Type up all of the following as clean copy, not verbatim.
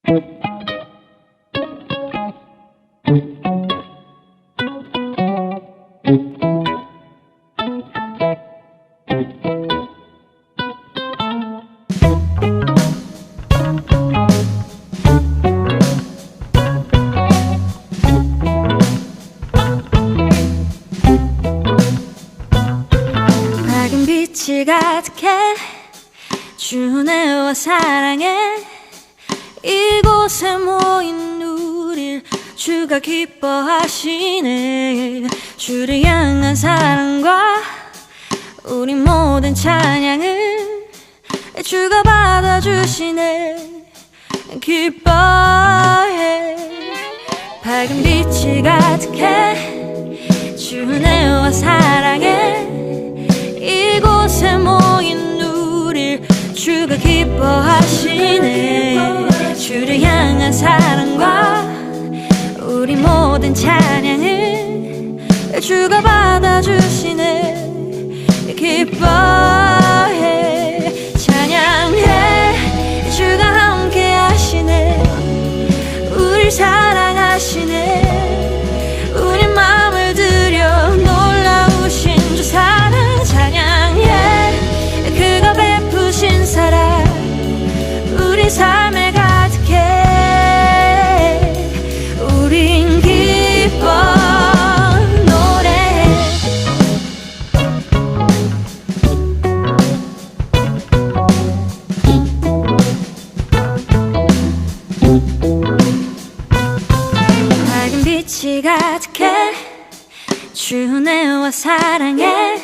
밝은 빛이 가득해 주네와 사랑해 이곳에 모인 우릴 주가 기뻐하시네. 주를 향한 사랑과 우리 모든 찬양을 주가 받아주시네. 기뻐해. 밝은 빛이 가득해 주네와 사랑해 이곳에 모인 우릴 주가 기뻐하시네. 주를 향한 사랑과 우리 모든 찬양을 주가 받아주시네. 기뻐해. 찬양해. 주가 함께 하시네. 우릴 사랑하시네. 우리 마음을 들여 놀라우신 주 사랑 찬양해. 그가 베푸신 사랑 우리 삶에 가득해. 우린 기뻐 노래해. 밝은 빛이 가득해 주네와 사랑해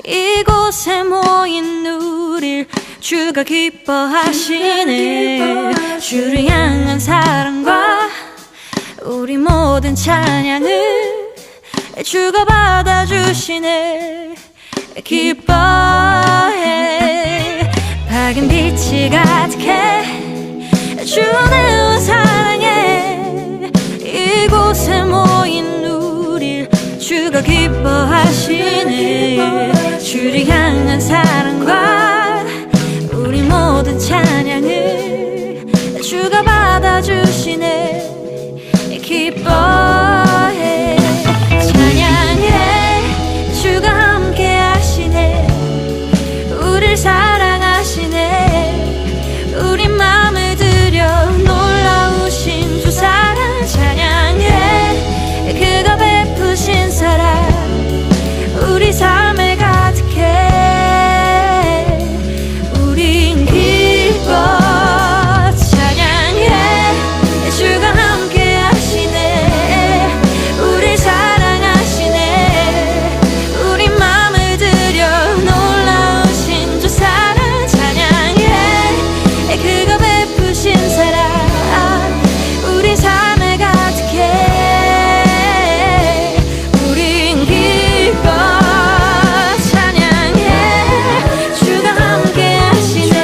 이곳에 모인 우릴 주가 기뻐하시네. 주를 향한 사랑과 우리 모든 찬양을 주가 받아주시네. 기뻐해. 밝은 빛이 가득해 주네와 사랑해 이곳에 모인 우릴 주가 기뻐하시네. 주를 향한 사랑과 우리 모든 찬양을 주가 받아주시네. 기뻐해. 찬양해. 주가 함께 하시네. 우릴 사랑하시네. 우리 마음을 들여 놀라우신 주 사랑 찬양해. 그가 베푸신 사랑 우리 삶에 가득해. 우린 기뻐. 찬양해. 주가 함께 하시네. 우리 사랑하시네. 우리 마음을 들여 놀라우신 주 사랑 찬양해. 그가 베푸신 사랑 우리 삶에 가득해. 우린 기뻐. 찬양해. 주가 함께 하시네.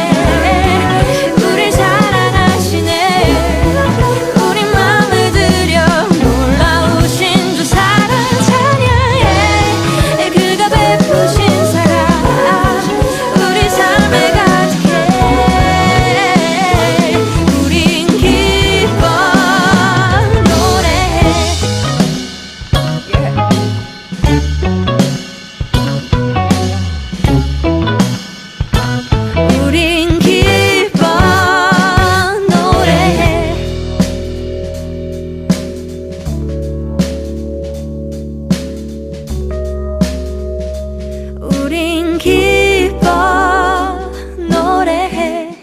우리 사랑하시네. 우리 마음을 들여 놀라우신 주 사랑 찬양해. 그가 베푸신 사랑 우리 삶에 가득해. 우린 기뻐 노래해. 우린 기뻐 노래해. 우린 기뻐 노래해.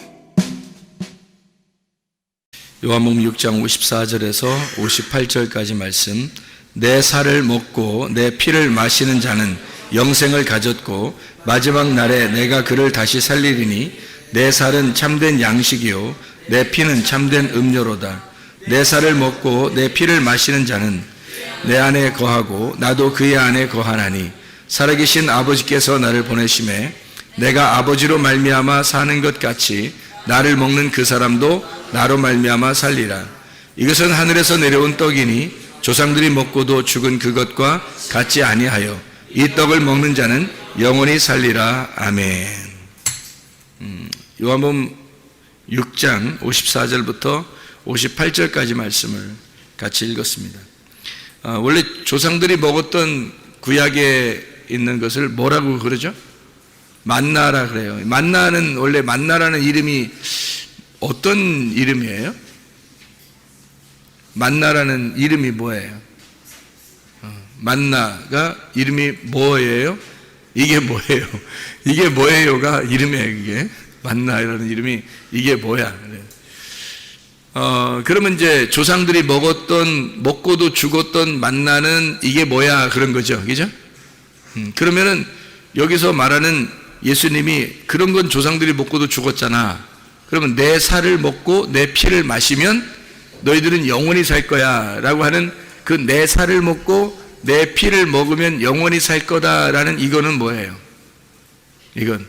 요한복음 6장 54절에서 58절까지 말씀. 내 살을 먹고 내 피를 마시는 자는 영생을 가졌고 마지막 날에 내가 그를 다시 살리리니 내 살은 참된 양식이요 내 피는 참된 음료로다. 내 살을 먹고 내 피를 마시는 자는 내 안에 거하고 나도 그의 안에 거하나니 살아계신 아버지께서 나를 보내심에 내가 아버지로 말미암아 사는 것 같이 나를 먹는 그 사람도 나로 말미암아 살리라. 이것은 하늘에서 내려온 떡이니 조상들이 먹고도 죽은 그것과 같지 아니하여 이 떡을 먹는 자는 영원히 살리라. 아멘. 요한복음 6장 54절부터 58절까지 말씀을 같이 읽었습니다. 원래 조상들이 먹었던 구약에 있는 것을 뭐라고 그러죠? 만나라 그래요. 만나는, 원래 만나라는 이름이 어떤 이름이에요? 만나라는 이름이 뭐예요? 만나가 이름이 뭐예요? 이게 뭐예요? 이게 뭐예요가 이름이에요. 이게 만나라는 이름이 이게 뭐야? 그러면 이제 조상들이 먹고도 죽었던 만나는 이게 뭐야? 그런 거죠. 그죠? 그러면은 여기서 말하는 예수님이 그런 건 조상들이 먹고도 죽었잖아. 그러면 내 살을 먹고 내 피를 마시면 너희들은 영원히 살 거야. 라고 하는 그 내 살을 먹고 내 피를 먹으면 영원히 살 거다라는 이거는 뭐예요? 이건.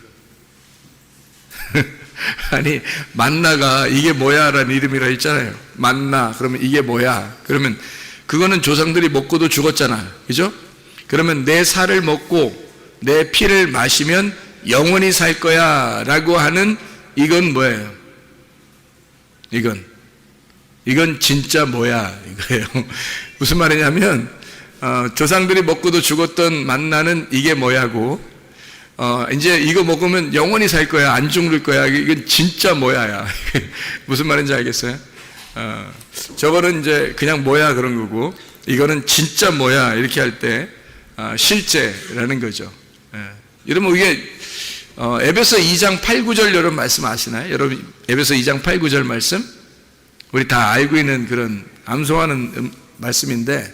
아니, 만나가 이게 뭐야? 라는 이름이라 했잖아요. 만나. 그러면 이게 뭐야? 그러면 그거는 조상들이 먹고도 죽었잖아. 그죠? 그러면 내 살을 먹고 내 피를 마시면 영원히 살 거야. 라고 하는 이건 뭐예요? 이건 진짜 뭐야? 이거예요. 무슨 말이냐면, 조상들이 먹고도 죽었던 만나는 이게 뭐야고, 이제 이거 먹으면 영원히 살 거야, 안 죽을 거야. 이건 진짜 뭐야야. 무슨 말인지 알겠어요? 저거는 이제 그냥 뭐야 그런 거고, 이거는 진짜 뭐야 이렇게 할 때 실제라는 거죠. 여러분 이게 에베소 2장 8, 9절 여러분 말씀 아시나요? 여러분 에베소 2장 8, 9절 말씀 우리 다 알고 있는 그런 암송하는 말씀인데,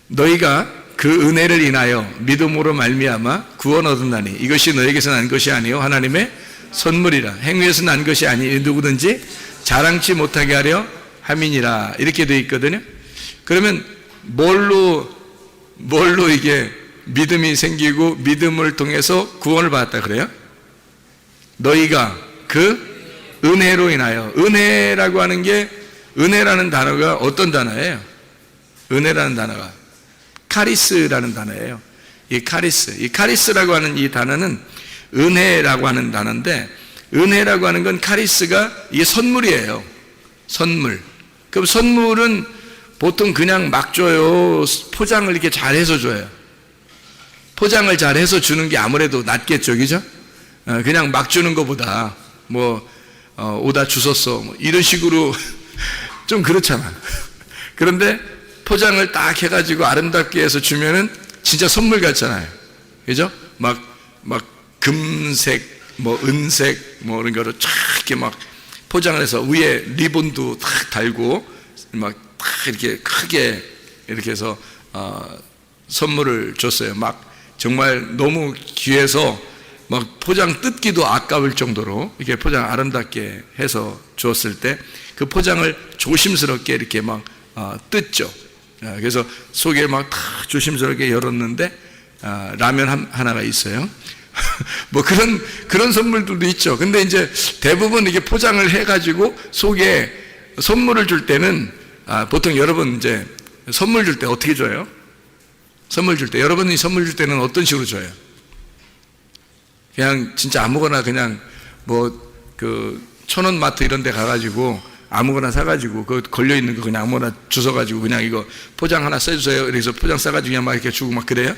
너희가 그 은혜를 인하여 믿음으로 말미암아 구원 얻었나니 이것이 너에게서 난 것이 아니요 하나님의 선물이라. 행위에서 난 것이 아니 누구든지 자랑치 못하게 하려 함이니라. 이렇게 되어 있거든요. 그러면 뭘로 이게 믿음이 생기고 믿음을 통해서 구원을 받았다 그래요? 너희가 그 은혜로 인하여. 은혜라고 하는 게, 은혜라는 단어가 어떤 단어예요? 은혜라는 단어가 카리스라는 단어예요. 이 카리스라고 하는 이 단어는 은혜라고 하는 단어인데, 은혜라고 하는 건 카리스가 이게 선물이에요. 선물. 그럼 선물은 보통 그냥 막 줘요? 포장을 이렇게 잘해서 줘요? 포장을 잘해서 주는 게 아무래도 낫겠죠, 그죠? 그냥 막 주는 것보다 오다 주웠어 이런 식으로 좀 그렇잖아. 그런데 포장을 딱 해가지고 아름답게 해서 주면은 진짜 선물 같잖아요. 그죠? 막 금색, 은색, 이런 거로 쫙 이렇게 막 포장을 해서 위에 리본도 탁 달고 막 탁 이렇게 크게 이렇게 해서 선물을 줬어요. 막 정말 너무 귀해서 막 포장 뜯기도 아까울 정도로 이렇게 포장 아름답게 해서 주었을 때 그 포장을 조심스럽게 이렇게 막 뜯죠. 그래서 속에 막 다 조심스럽게 열었는데 라면 하나가 있어요. 그런 선물들도 있죠. 근데 이제 대부분 이게 포장을 해가지고 속에 선물을 줄 때는 보통 여러분 이제 선물 줄 때 어떻게 줘요? 선물 줄 때, 여러분이 선물 줄 때는 어떤 식으로 줘요? 그냥 진짜 아무거나 그냥 천원 마트 이런 데 가가지고 아무거나 사가지고 그 걸려있는 거 그냥 아무거나 주워가지고 그냥 이거 포장 하나 써주세요. 그래서 포장 싸가지고 그냥 막 이렇게 주고 막 그래요?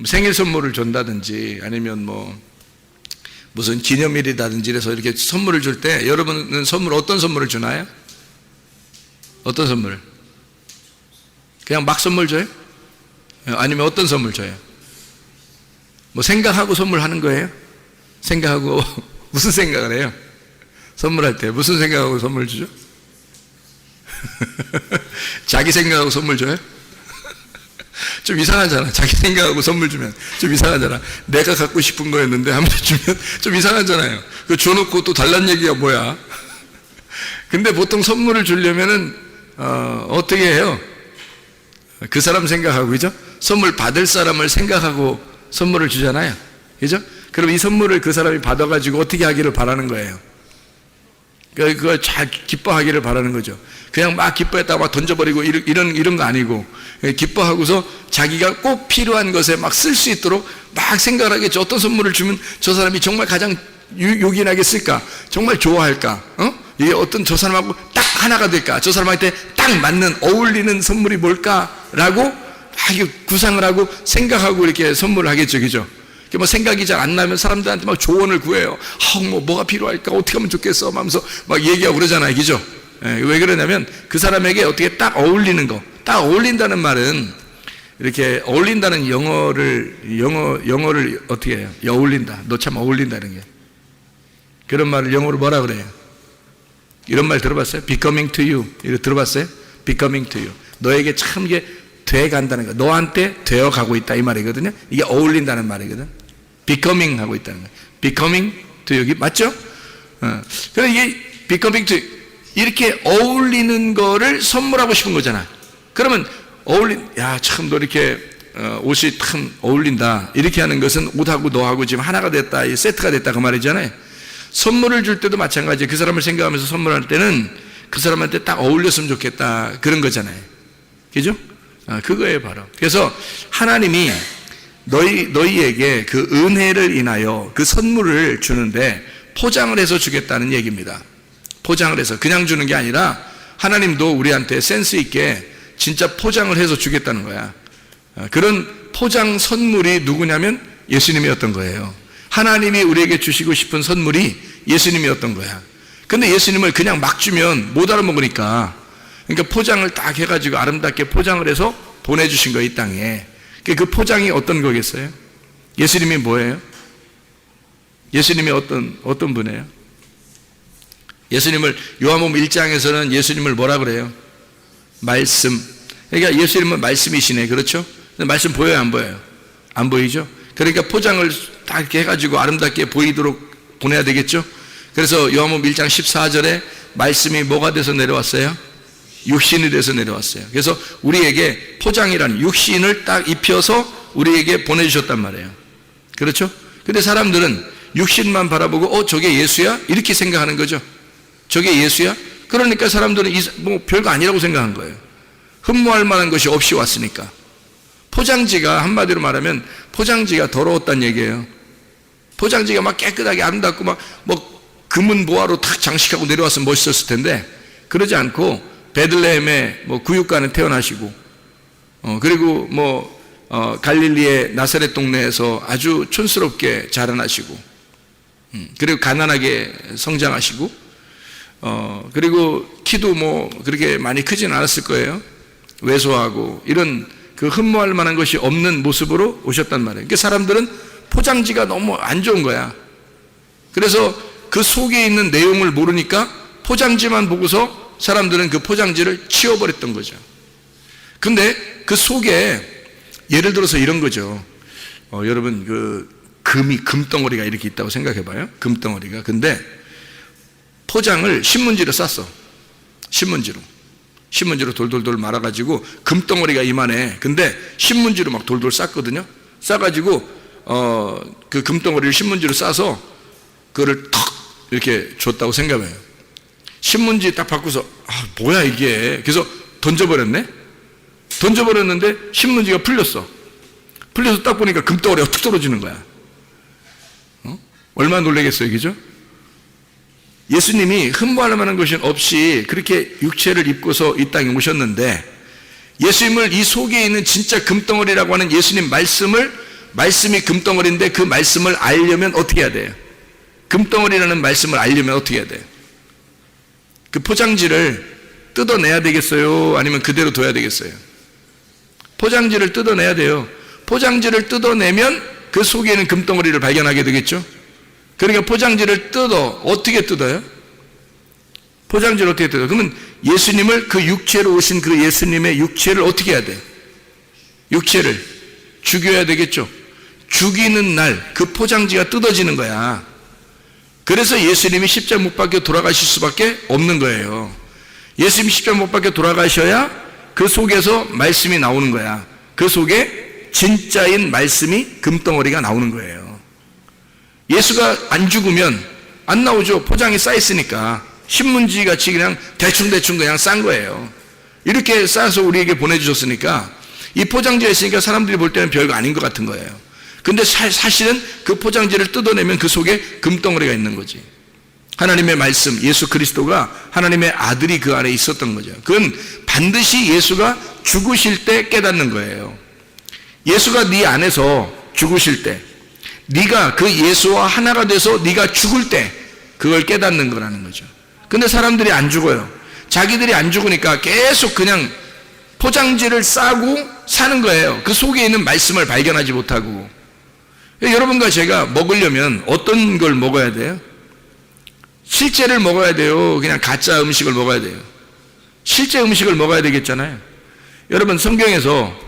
생일 선물을 준다든지 아니면 무슨 기념일이라든지 그래서 이렇게 선물을 줄 때 여러분은 어떤 선물을 주나요? 어떤 선물? 그냥 막 선물 줘요? 아니면 어떤 선물 줘요? 생각하고 선물하는 거예요? 생각하고 무슨 생각을 해요? 선물할 때 무슨 생각하고 선물 주죠? 자기 생각하고 선물 줘요? 좀 이상하잖아. 자기 생각하고 선물 주면 좀 이상하잖아. 내가 갖고 싶은 거였는데 아무도 주면 좀 이상하잖아요. 그 줘놓고 또 달란 얘기가 뭐야? 근데 보통 선물을 주려면은 어떻게 해요? 그 사람 생각하고, 그죠? 선물 받을 사람을 생각하고 선물을 주잖아요. 그죠? 그럼 이 선물을 그 사람이 받아가지고 어떻게 하기를 바라는 거예요? 그걸 잘 기뻐하기를 바라는 거죠. 그냥 막 기뻐했다가 막 던져버리고 이런 거 아니고, 기뻐하고서 자기가 꼭 필요한 것에 막 쓸 수 있도록 막 생각을 하겠죠. 어떤 선물을 주면 저 사람이 정말 가장 요긴하겠을까? 정말 좋아할까? 이게 어떤 저 사람하고 딱 하나가 될까? 저 사람한테 딱 맞는 어울리는 선물이 뭘까라고 막 구상을 하고 생각하고 이렇게 선물을 하겠죠, 그죠? 뭐 생각이 잘 안 나면 사람들한테 막 조언을 구해요. 뭐가 필요할까? 어떻게 하면 좋겠어? 하면서 막 얘기하고 그러잖아요, 그죠? 왜 그러냐면 그 사람에게 어떻게 딱 어울리는 거, 딱 어울린다는 말은 이렇게 어울린다는 영어를 어떻게 해요? 어울린다. 너 참 어울린다는 게. 그런 말을 영어로 뭐라 그래요? 이런 말 들어봤어요? becoming to you. 이거 들어봤어요? becoming to you. 너에게 참 이게 돼 간다는 거. 너한테 되어 가고 있다 이 말이거든요. 이게 어울린다는 말이거든. becoming 하고 있다는 거. becoming to you. 맞죠? 그래서 이게 becoming to you. 이렇게 어울리는 거를 선물하고 싶은 거잖아. 그러면 야, 참 너 이렇게 옷이 참 어울린다. 이렇게 하는 것은 옷하고 너하고 지금 하나가 됐다. 세트가 됐다 그 말이잖아요. 선물을 줄 때도 마찬가지예요. 그 사람을 생각하면서 선물할 때는 그 사람한테 딱 어울렸으면 좋겠다. 그런 거잖아요. 그죠? 그거예요, 바로. 그래서 하나님이 너희에게 그 은혜를 인하여 그 선물을 주는데 포장을 해서 주겠다는 얘기입니다. 포장을 해서 그냥 주는 게 아니라 하나님도 우리한테 센스 있게 진짜 포장을 해서 주겠다는 거야. 그런 포장 선물이 누구냐면 예수님이었던 거예요. 하나님이 우리에게 주시고 싶은 선물이 예수님이었던 거야. 근데 예수님을 그냥 막 주면 못 알아먹으니까, 그러니까 포장을 딱 해가지고 아름답게 포장을 해서 보내주신 거예요, 이 땅에. 그 포장이 어떤 거겠어요? 예수님이 뭐예요? 예수님이 어떤 분이에요? 예수님을 요한복음 1장에서는 예수님을 뭐라 그래요? 말씀. 그러니까 예수님은 말씀이시네, 그렇죠? 말씀 보여요, 안 보여요? 안 보이죠? 그러니까 포장을 딱 이렇게 해가지고 아름답게 보이도록 보내야 되겠죠? 그래서 요한복음 1장 14절에 말씀이 뭐가 돼서 내려왔어요? 육신이 돼서 내려왔어요. 그래서 우리에게 포장이라는 육신을 딱 입혀서 우리에게 보내주셨단 말이에요. 그렇죠? 근데 사람들은 육신만 바라보고 저게 예수야? 이렇게 생각하는 거죠. 저게 예수야? 그러니까 사람들은 뭐 별거 아니라고 생각한 거예요. 흠모할 만한 것이 없이 왔으니까. 포장지가 한마디로 말하면 포장지가 더러웠단 얘기예요. 포장지가 막 깨끗하게 아름답고 막 뭐 금은 보화로 탁 장식하고 내려왔으면 멋있었을 텐데 그러지 않고 베들레헴에 뭐 구육간에 태어나시고 그리고 갈릴리의 나사렛 동네에서 아주 촌스럽게 자라나시고 그리고 가난하게 성장하시고 그리고 키도 뭐 그렇게 많이 크진 않았을 거예요. 왜소하고 이런 그 흠모할 만한 것이 없는 모습으로 오셨단 말이에요. 그러니까 사람들은 포장지가 너무 안 좋은 거야. 그래서 그 속에 있는 내용을 모르니까 포장지만 보고서 사람들은 그 포장지를 치워버렸던 거죠. 근데 그 속에 예를 들어서 이런 거죠. 여러분 그 금덩어리가 이렇게 있다고 생각해 봐요. 금덩어리가. 근데 포장을 신문지로 쌌어. 신문지로 돌돌돌 말아가지고 금덩어리가 이만해. 근데 신문지로 막 돌돌 쌌거든요. 싸가지고 그 금덩어리를 신문지로 싸서 그거를 턱 이렇게 줬다고 생각해요. 신문지 딱 바꾸서 뭐야 이게. 그래서 던져버렸네. 던져버렸는데 신문지가 풀렸어. 풀려서 딱 보니까 금덩어리가 툭 떨어지는 거야. 얼마나 놀라겠어요, 그죠? 예수님이 흠모할 만한 것이 없이 그렇게 육체를 입고서 이 땅에 오셨는데 예수님을 이 속에 있는 진짜 금덩어리라고 하는 예수님 말씀이 금덩어리인데 그 말씀을 알려면 어떻게 해야 돼요? 금덩어리라는 말씀을 알려면 어떻게 해야 돼요? 그 포장지를 뜯어내야 되겠어요? 아니면 그대로 둬야 되겠어요? 포장지를 뜯어내야 돼요. 포장지를 뜯어내면 그 속에 있는 금덩어리를 발견하게 되겠죠? 그러니까 포장지를 어떻게 뜯어요? 포장지를 어떻게 뜯어요? 그러면 예수님을 그 육체로 오신 그 예수님의 육체를 어떻게 해야 돼? 육체를 죽여야 되겠죠? 죽이는 날 그 포장지가 뜯어지는 거야. 그래서 예수님이 십자가 못 박혀 돌아가실 수밖에 없는 거예요. 예수님이 십자가 못 박혀 돌아가셔야 그 속에서 말씀이 나오는 거야. 그 속에 진짜인 말씀이 금덩어리가 나오는 거예요. 예수가 안 죽으면 안 나오죠. 포장이 쌓였으니까. 신문지 같이 그냥 대충 그냥 싼 거예요. 이렇게 싸서 우리에게 보내주셨으니까 이 포장지에 있으니까 사람들이 볼 때는 별거 아닌 것 같은 거예요. 근데 사실은 그 포장지를 뜯어내면 그 속에 금덩어리가 있는 거지. 하나님의 말씀, 예수 그리스도가 하나님의 아들이 그 안에 있었던 거죠. 그건 반드시 예수가 죽으실 때 깨닫는 거예요. 예수가 네 안에서 죽으실 때, 네가 그 예수와 하나가 돼서 네가 죽을 때 그걸 깨닫는 거라는 거죠. 근데 사람들이 안 죽어요. 자기들이 안 죽으니까 계속 그냥 포장지를 싸고 사는 거예요. 그 속에 있는 말씀을 발견하지 못하고. 여러분과 제가 먹으려면 어떤 걸 먹어야 돼요? 실제를 먹어야 돼요? 그냥 가짜 음식을 먹어야 돼요? 실제 음식을 먹어야 되겠잖아요. 여러분, 성경에서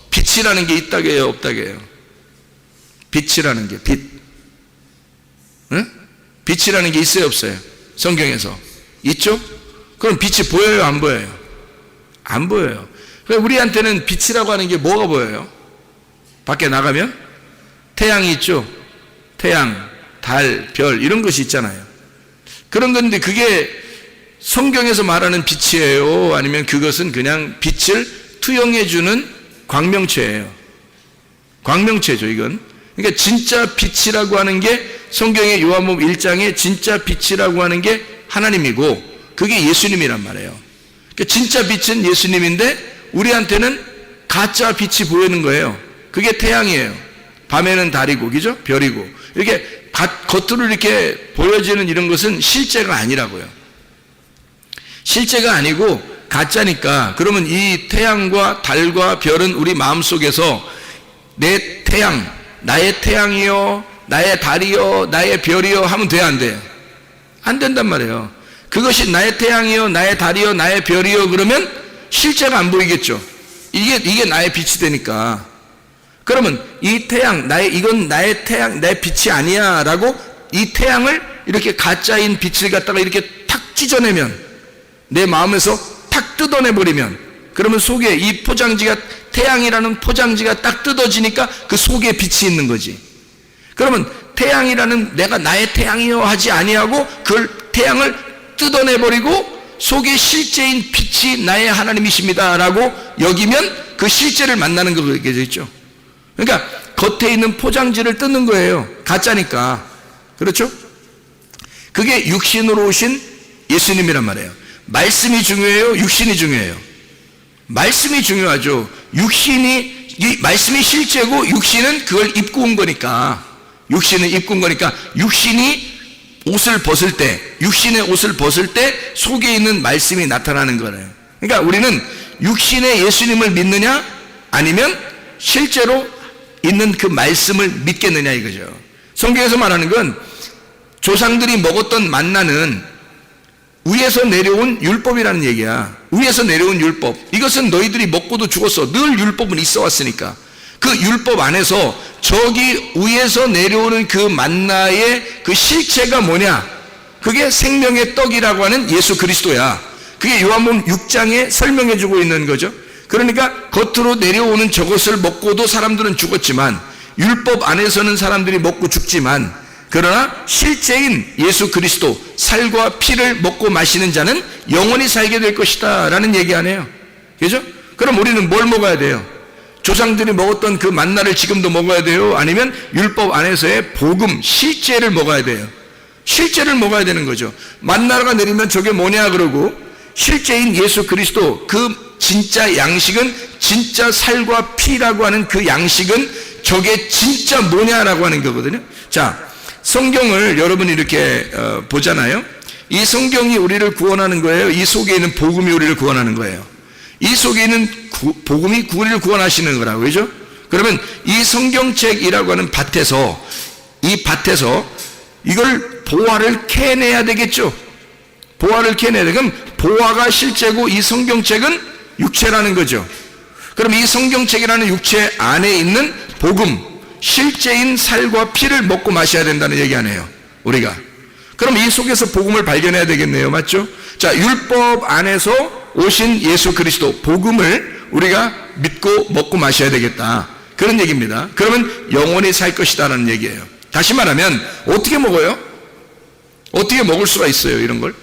빛이라는 게 있다게요, 없다게요? 빛이라는 게, 빛. 응? 빛이라는 게 있어요, 없어요? 성경에서. 있죠? 그럼 빛이 보여요, 안 보여요? 안 보여요. 우리한테는 빛이라고 하는 게 뭐가 보여요? 밖에 나가면? 태양이 있죠? 태양, 달, 별, 이런 것이 있잖아요. 그런 건데 그게 성경에서 말하는 빛이에요? 아니면 그것은 그냥 빛을 투영해주는 광명체예요. 광명체죠, 이건. 그러니까 진짜 빛이라고 하는 게 성경의 요한복음 1장에 진짜 빛이라고 하는 게 하나님이고 그게 예수님이란 말이에요. 그러니까 진짜 빛은 예수님인데 우리한테는 가짜 빛이 보이는 거예요. 그게 태양이에요. 밤에는 달이고, 그죠? 별이고. 이렇게 겉으로 이렇게 보여지는 이런 것은 실제가 아니라고요. 실제가 아니고 가짜니까. 그러면 이 태양과 달과 별은 우리 마음속에서 내 태양, 나의 태양이요, 나의 달이요, 나의 별이요 하면 돼야 안 돼요? 안 된단 말이에요. 그것이 나의 태양이요, 나의 달이요, 나의 별이요 그러면 실제가 안 보이겠죠. 이게 나의 빛이 되니까. 그러면 이 태양, 이건 나의 태양, 내 빛이 아니야 라고 이 태양을 이렇게 가짜인 빛을 갖다가 이렇게 탁 찢어내면, 내 마음에서 탁 뜯어내버리면, 그러면 속에 이 포장지가, 태양이라는 포장지가 딱 뜯어지니까 그 속에 빛이 있는 거지. 그러면 태양이라는 내가 나의 태양이요 하지 아니하고 그 태양을 뜯어내버리고 속에 실제인 빛이 나의 하나님이십니다 라고 여기면 그 실제를 만나는 거겠죠. 그러니까 겉에 있는 포장지를 뜯는 거예요. 가짜니까. 그렇죠? 그게 육신으로 오신 예수님이란 말이에요. 말씀이 중요해요? 육신이 중요해요? 말씀이 중요하죠. 이 말씀이 실제고 육신은 그걸 입고 온 거니까. 육신은 입고 온 거니까 육신이 옷을 벗을 때, 육신의 옷을 벗을 때 속에 있는 말씀이 나타나는 거예요. 그러니까 우리는 육신의 예수님을 믿느냐 아니면 실제로 있는 그 말씀을 믿겠느냐 이거죠. 성경에서 말하는 건 조상들이 먹었던 만나는 위에서 내려온 율법이라는 얘기야. 위에서 내려온 율법. 이것은 너희들이 먹고도 죽었어. 늘 율법은 있어 왔으니까. 그 율법 안에서 저기 위에서 내려오는 그 만나의 그 실체가 뭐냐? 그게 생명의 떡이라고 하는 예수 그리스도야. 그게 요한복음 6장에 설명해 주고 있는 거죠. 그러니까 겉으로 내려오는 저것을 먹고도 사람들은 죽었지만, 율법 안에서는 사람들이 먹고 죽지만, 그러나 실제인 예수 그리스도 살과 피를 먹고 마시는 자는 영원히 살게 될 것이다 라는 얘기 아니에요. 그죠? 그럼 우리는 뭘 먹어야 돼요? 조상들이 먹었던 그 만나를 지금도 먹어야 돼요? 아니면 율법 안에서의 복음, 실제를 먹어야 돼요? 실제를 먹어야 되는 거죠. 만나가 내리면 저게 뭐냐 그러고, 실제인 예수 그리스도 그 진짜 양식은, 진짜 살과 피라고 하는 그 양식은 저게 진짜 뭐냐라고 하는 거거든요. 자, 성경을 여러분이 이렇게 보잖아요. 이 성경이 우리를 구원하는 거예요? 이 속에 있는 복음이 우리를 구원하는 거예요? 이 속에 있는 복음이 우리를 구원하시는 거라고, 그죠? 그러면 이 성경책이라고 하는 밭에서, 이 밭에서 이걸 보화를 캐내야 되겠죠? 보화를 캐내야 돼. 그럼 보화가 실제고 이 성경책은 육체라는 거죠. 그럼 이 성경책이라는 육체 안에 있는 복음, 실제인 살과 피를 먹고 마셔야 된다는 얘기 아니에요, 우리가. 그럼 이 속에서 복음을 발견해야 되겠네요. 맞죠? 자, 율법 안에서 오신 예수 그리스도, 복음을 우리가 믿고 먹고 마셔야 되겠다, 그런 얘기입니다. 그러면 영원히 살 것이다라는 얘기예요. 다시 말하면 어떻게 먹어요? 어떻게 먹을 수가 있어요, 이런 걸?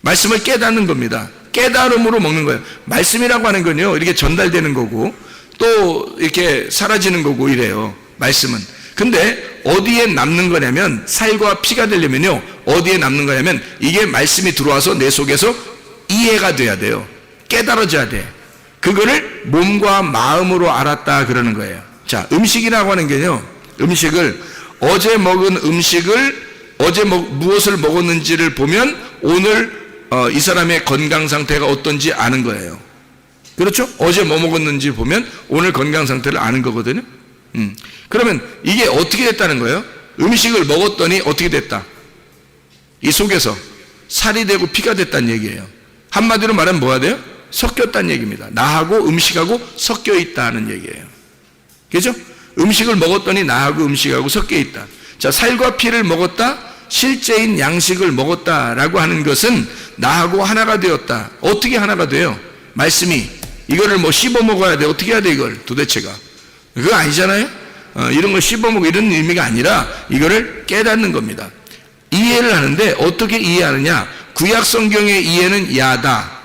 말씀을 깨닫는 겁니다. 깨달음으로 먹는 거예요. 말씀이라고 하는 건요, 이렇게 전달되는 거고, 또 이렇게 사라지는 거고 이래요. 말씀은. 근데 어디에 남는 거냐면 살과 피가 되려면요. 어디에 남는 거냐면 이게 말씀이 들어와서 내 속에서 이해가 돼야 돼요. 깨달아져야 돼. 그거를 몸과 마음으로 알았다 그러는 거예요. 자, 음식이라고 하는 게요. 음식을 어제 먹은 음식을 어제 무엇을 먹었는지를 보면 오늘 이 사람의 건강 상태가 어떤지 아는 거예요. 그렇죠? 어제 뭐 먹었는지 보면 오늘 건강 상태를 아는 거거든요. 그러면 이게 어떻게 됐다는 거예요? 음식을 먹었더니 어떻게 됐다? 이 속에서 살이 되고 피가 됐다는 얘기예요. 한마디로 말하면 뭐가 돼요? 섞였다는 얘기입니다. 나하고 음식하고 섞여 있다는 얘기예요. 그죠? 음식을 먹었더니 나하고 음식하고 섞여 있다. 자, 살과 피를 먹었다, 실제인 양식을 먹었다라고 하는 것은 나하고 하나가 되었다. 어떻게 하나가 돼요? 말씀이 이거를 뭐 씹어 먹어야 돼. 어떻게 해야 돼 이걸 도대체가? 그거 아니잖아요. 이런 걸 씹어 먹고 이런 의미가 아니라 이거를 깨닫는 겁니다. 이해를 하는데 어떻게 이해하느냐? 구약 성경의 이해는 야다,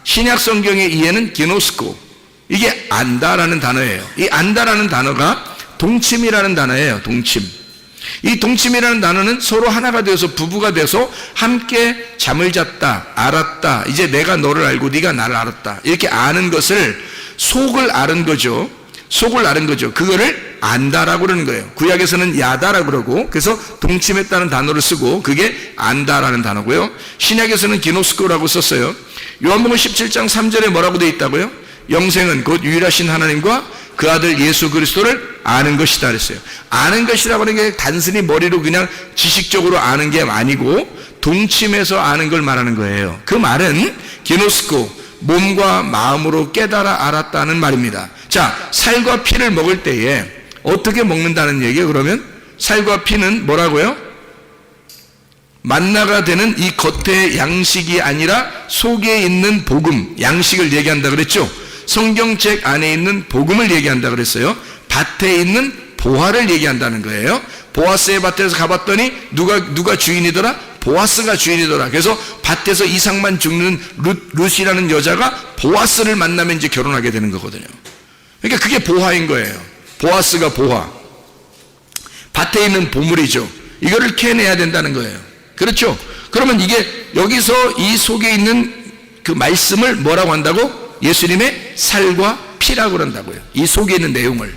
신약 성경의 이해는 기노스코. 이게 안다라는 단어예요. 이 안다라는 단어가 동침이라는 단어예요. 동침. 이 동침이라는 단어는 서로 하나가 되어서 부부가 돼서 함께 잠을 잤다, 알았다, 이제 내가 너를 알고 네가 나를 알았다, 이렇게 아는 것을 속을 아는 거죠. 속을 아는 거죠. 그거를 안다라고 그러는 거예요. 구약에서는 야다라고 그러고, 그래서 동침했다는 단어를 쓰고 그게 안다라는 단어고요. 신약에서는 기노스코라고 썼어요. 요한복음 17장 3절에 뭐라고 되어 있다고요? 영생은 곧 유일하신 하나님과 그 아들 예수 그리스도를 아는 것이다 그랬어요. 아는 것이라고 하는 게 단순히 머리로 그냥 지식적으로 아는 게 아니고 동침해서 아는 걸 말하는 거예요. 그 말은 기노스코, 몸과 마음으로 깨달아 알았다는 말입니다. 자, 살과 피를 먹을 때에 어떻게 먹는다는 얘기예요? 그러면 살과 피는 뭐라고요? 만나가 되는 이 겉의 양식이 아니라 속에 있는 복음, 양식을 얘기한다 그랬죠? 성경책 안에 있는 복음을 얘기한다 그랬어요. 밭에 있는 보화를 얘기한다는 거예요. 보아스의 밭에서 가봤더니 누가 주인이더라? 보아스가 주인이더라. 그래서 밭에서 이삭만 죽는 룻이라는 여자가 보아스를 만나면 이제 결혼하게 되는 거거든요. 그러니까 그게 보화인 거예요. 보아스가 보화. 밭에 있는 보물이죠. 이거를 캐내야 된다는 거예요. 그렇죠? 그러면 이게 여기서 이 속에 있는 그 말씀을 뭐라고 한다고? 예수님의 살과 피라고 그런다고요. 이 속에 있는 내용을.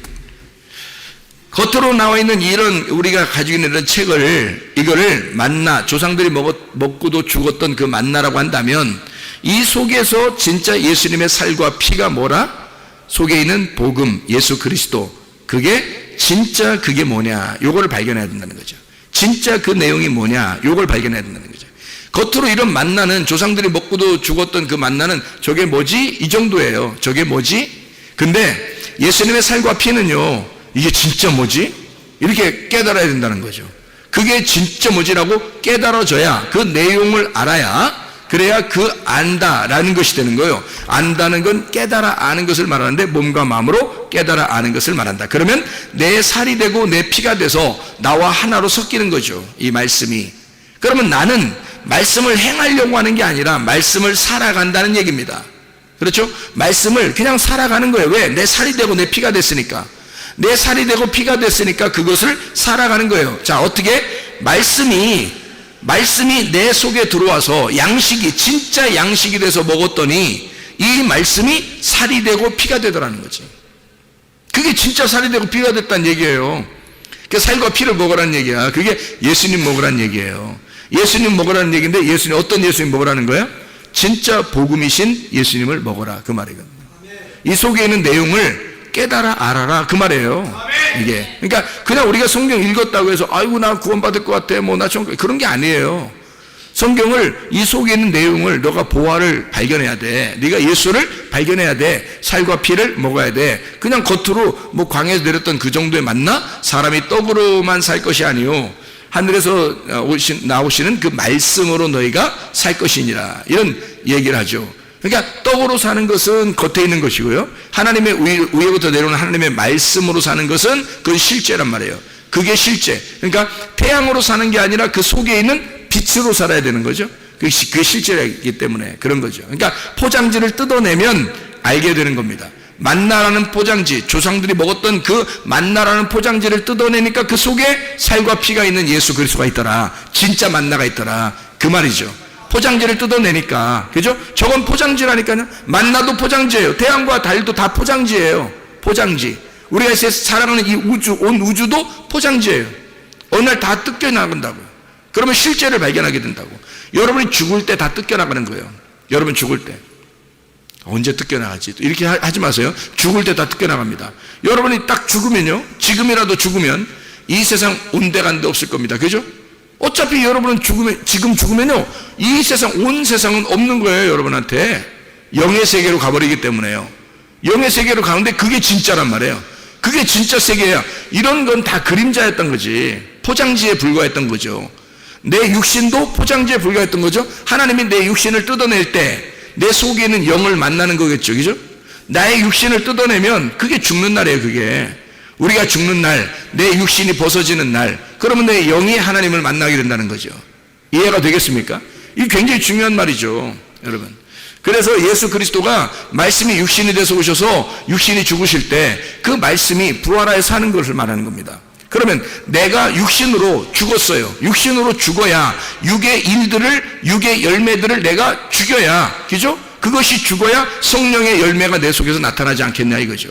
겉으로 나와 있는 이런 우리가 가지고 있는 이런 책을, 이거를 만나, 조상들이 먹고도 죽었던 그 만나라고 한다면 이 속에서 진짜 예수님의 살과 피가 뭐라? 속에 있는 복음, 예수 그리스도, 그게 진짜 그게 뭐냐, 요거를 발견해야 된다는 거죠. 진짜 그 내용이 뭐냐, 요걸 발견해야 된다는 거죠. 겉으로 이런 만나는, 조상들이 먹고도 죽었던 그 만나는 저게 뭐지? 이 정도예요. 저게 뭐지? 근데 예수님의 살과 피는요, 이게 진짜 뭐지? 이렇게 깨달아야 된다는 거죠. 그게 진짜 뭐지라고 깨달아져야, 그 내용을 알아야, 그래야 그 안다라는 것이 되는 거예요. 안다는 건 깨달아 아는 것을 말하는데 몸과 마음으로 깨달아 아는 것을 말한다. 그러면 내 살이 되고 내 피가 돼서 나와 하나로 섞이는 거죠. 이 말씀이. 그러면 나는 말씀을 행하려고 하는 게 아니라 말씀을 살아간다는 얘기입니다. 그렇죠? 말씀을 그냥 살아가는 거예요. 왜? 내 살이 되고 내 피가 됐으니까. 내 살이 되고 피가 됐으니까 그것을 살아가는 거예요. 자, 어떻게? 말씀이 내 속에 들어와서 양식이, 진짜 양식이 돼서 먹었더니 이 말씀이 살이 되고 피가 되더라는 거지. 그게 진짜 살이 되고 피가 됐다는 얘기예요. 그 살과 피를 먹으라는 얘기야. 그게 예수님 먹으라는 얘기예요. 예수님 먹으라는 얘기인데, 예수님, 어떤 예수님 먹으라는 거야? 진짜 복음이신 예수님을 먹어라, 그 말이거든요. 이 속에 있는 내용을 깨달아 알아라, 그 말이에요. 이게. 그러니까 그냥 우리가 성경 읽었다고 해서 아이고 나 구원받을 것 같아, 뭐 나 좀, 그런 게 아니에요. 성경을, 이 속에 있는 내용을 너가 보화를 발견해야 돼. 네가 예수를 발견해야 돼. 살과 피를 먹어야 돼. 그냥 겉으로 뭐 광야에서 내렸던 그 정도에 맞나? 사람이 떡으로만 살 것이 아니요, 하늘에서 나오시는 그 말씀으로 너희가 살 것이니라, 이런 얘기를 하죠. 그러니까 떡으로 사는 것은 겉에 있는 것이고요, 하나님의 위에부터 내려오는 하나님의 말씀으로 사는 것은 그건 실제란 말이에요. 그게 실제. 그러니까 태양으로 사는 게 아니라 그 속에 있는 빛으로 살아야 되는 거죠. 그게 실제이기 때문에 그런 거죠. 그러니까 포장지를 뜯어내면 알게 되는 겁니다. 만나라는 포장지, 조상들이 먹었던 그 만나라는 포장지를 뜯어내니까 그 속에 살과 피가 있는 예수 그리스도가 있더라. 진짜 만나가 있더라. 그 말이죠. 포장지를 뜯어내니까, 그죠? 저건 포장지라니까요. 만나도 포장지예요. 태양과 달도 다 포장지예요. 포장지. 우리가 살아가는 이 우주, 온 우주도 포장지예요. 어느 날 다 뜯겨나간다고요. 그러면 실제를 발견하게 된다고. 여러분이 죽을 때 다 뜯겨나가는 거예요. 여러분 죽을 때. 언제 뜯겨나가지? 이렇게 하지 마세요. 죽을 때 다 뜯겨나갑니다. 여러분이 딱 죽으면요, 지금이라도 죽으면 이 세상 온데간데 없을 겁니다. 그죠? 어차피 여러분은 지금 죽으면요, 이 세상, 온 세상은 없는 거예요, 여러분한테. 영의 세계로 가버리기 때문에요. 영의 세계로 가는데 그게 진짜란 말이에요. 그게 진짜 세계야. 이런 건 다 그림자였던 거지. 포장지에 불과했던 거죠. 내 육신도 포장지에 불과했던 거죠. 하나님이 내 육신을 뜯어낼 때 내 속에 있는 영을 만나는 거겠죠. 그죠? 나의 육신을 뜯어내면 그게 죽는 날이에요. 그게 우리가 죽는 날, 내 육신이 벗어지는 날, 그러면 내 영이 하나님을 만나게 된다는 거죠. 이해가 되겠습니까? 이게 굉장히 중요한 말이죠, 여러분. 그래서 예수 그리스도가 말씀이 육신이 돼서 오셔서 육신이 죽으실 때 그 말씀이 부활하여 사는 것을 말하는 겁니다. 그러면 내가 육신으로 죽었어요. 육신으로 죽어야 육의 일들을, 육의 열매들을 내가 죽여야, 그죠? 그것이 죽어야 성령의 열매가 내 속에서 나타나지 않겠냐 이거죠.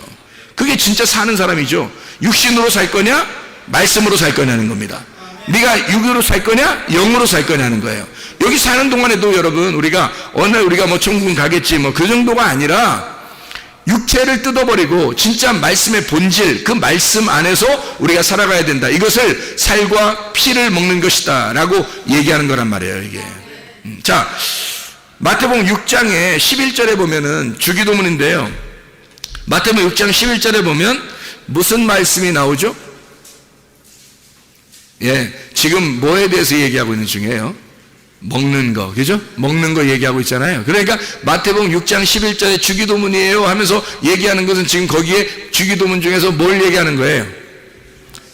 그게 진짜 사는 사람이죠. 육신으로 살 거냐, 말씀으로 살 거냐는 겁니다. 네가 육으로 살 거냐, 영으로 살 거냐는 거예요. 여기 사는 동안에도 여러분, 우리가 어느 날 우리가 뭐 천국은 가겠지 뭐 그 정도가 아니라 육체를 뜯어버리고 진짜 말씀의 본질, 그 말씀 안에서 우리가 살아가야 된다. 이것을 살과 피를 먹는 것이다 라고 얘기하는 거란 말이에요, 이게. 자, 마태복음 6장에 11절에 보면은 주기도문인데요, 마태복음 6장 11절에 보면 무슨 말씀이 나오죠? 예, 지금 뭐에 대해서 얘기하고 있는 중이에요? 먹는 거, 그죠? 먹는 거 얘기하고 있잖아요. 그러니까 마태복음 6장 11절에 주기도문이에요 하면서 얘기하는 것은 지금 거기에 주기도문 중에서 뭘 얘기하는 거예요?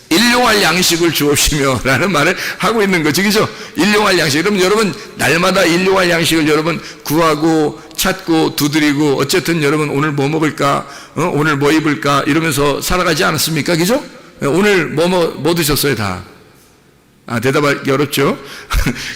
일용할 양식을 주옵시며 라는 말을 하고 있는 거죠, 그죠? 일용할 양식. 그럼 여러분 날마다 일용할 양식을 여러분 구하고 찾고 두드리고 어쨌든 여러분 오늘 뭐 먹을까, 오늘 뭐 입을까 이러면서 살아가지 않았습니까, 그죠? 오늘 뭐 드셨어요 다? 대답하기 어렵죠?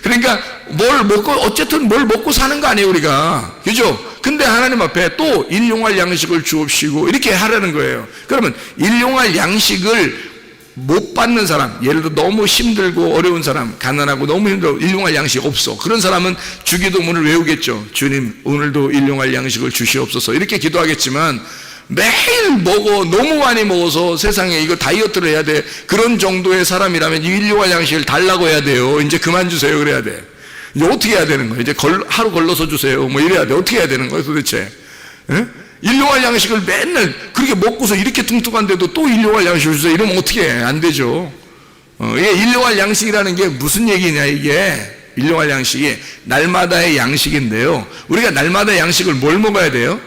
그러니까 뭘 먹고, 어쨌든 뭘 먹고 사는 거 아니에요, 우리가. 그죠? 근데 하나님 앞에 또 일용할 양식을 주옵시고 이렇게 하라는 거예요. 그러면 일용할 양식을 못 받는 사람, 예를 들어 너무 힘들고 어려운 사람, 가난하고 너무 힘들고 일용할 양식 없어. 그런 사람은 주기도문을 외우겠죠. 주님, 오늘도 일용할 양식을 주시옵소서. 이렇게 기도하겠지만 매일 먹어, 너무 많이 먹어서 세상에 이거 다이어트를 해야 돼. 그런 정도의 사람이라면 이 일용할 양식을 달라고 해야 돼요. 이제 그만 주세요. 그래야 돼. 이제 어떻게 해야 되는 거예요? 이제 하루 걸러서 주세요. 뭐 이래야 돼. 어떻게 해야 되는 거예요, 도대체? 예? 일용할 양식을 맨날 그렇게 먹고서 이렇게 뚱뚱한데도 또 일용할 양식을 주세요. 이러면 어떻게 해? 안 되죠. 이게 일용할 양식이라는 게 무슨 얘기냐, 이게. 일용할 양식이 날마다의 양식인데요. 우리가 날마다의 양식을 뭘 먹어야 돼요?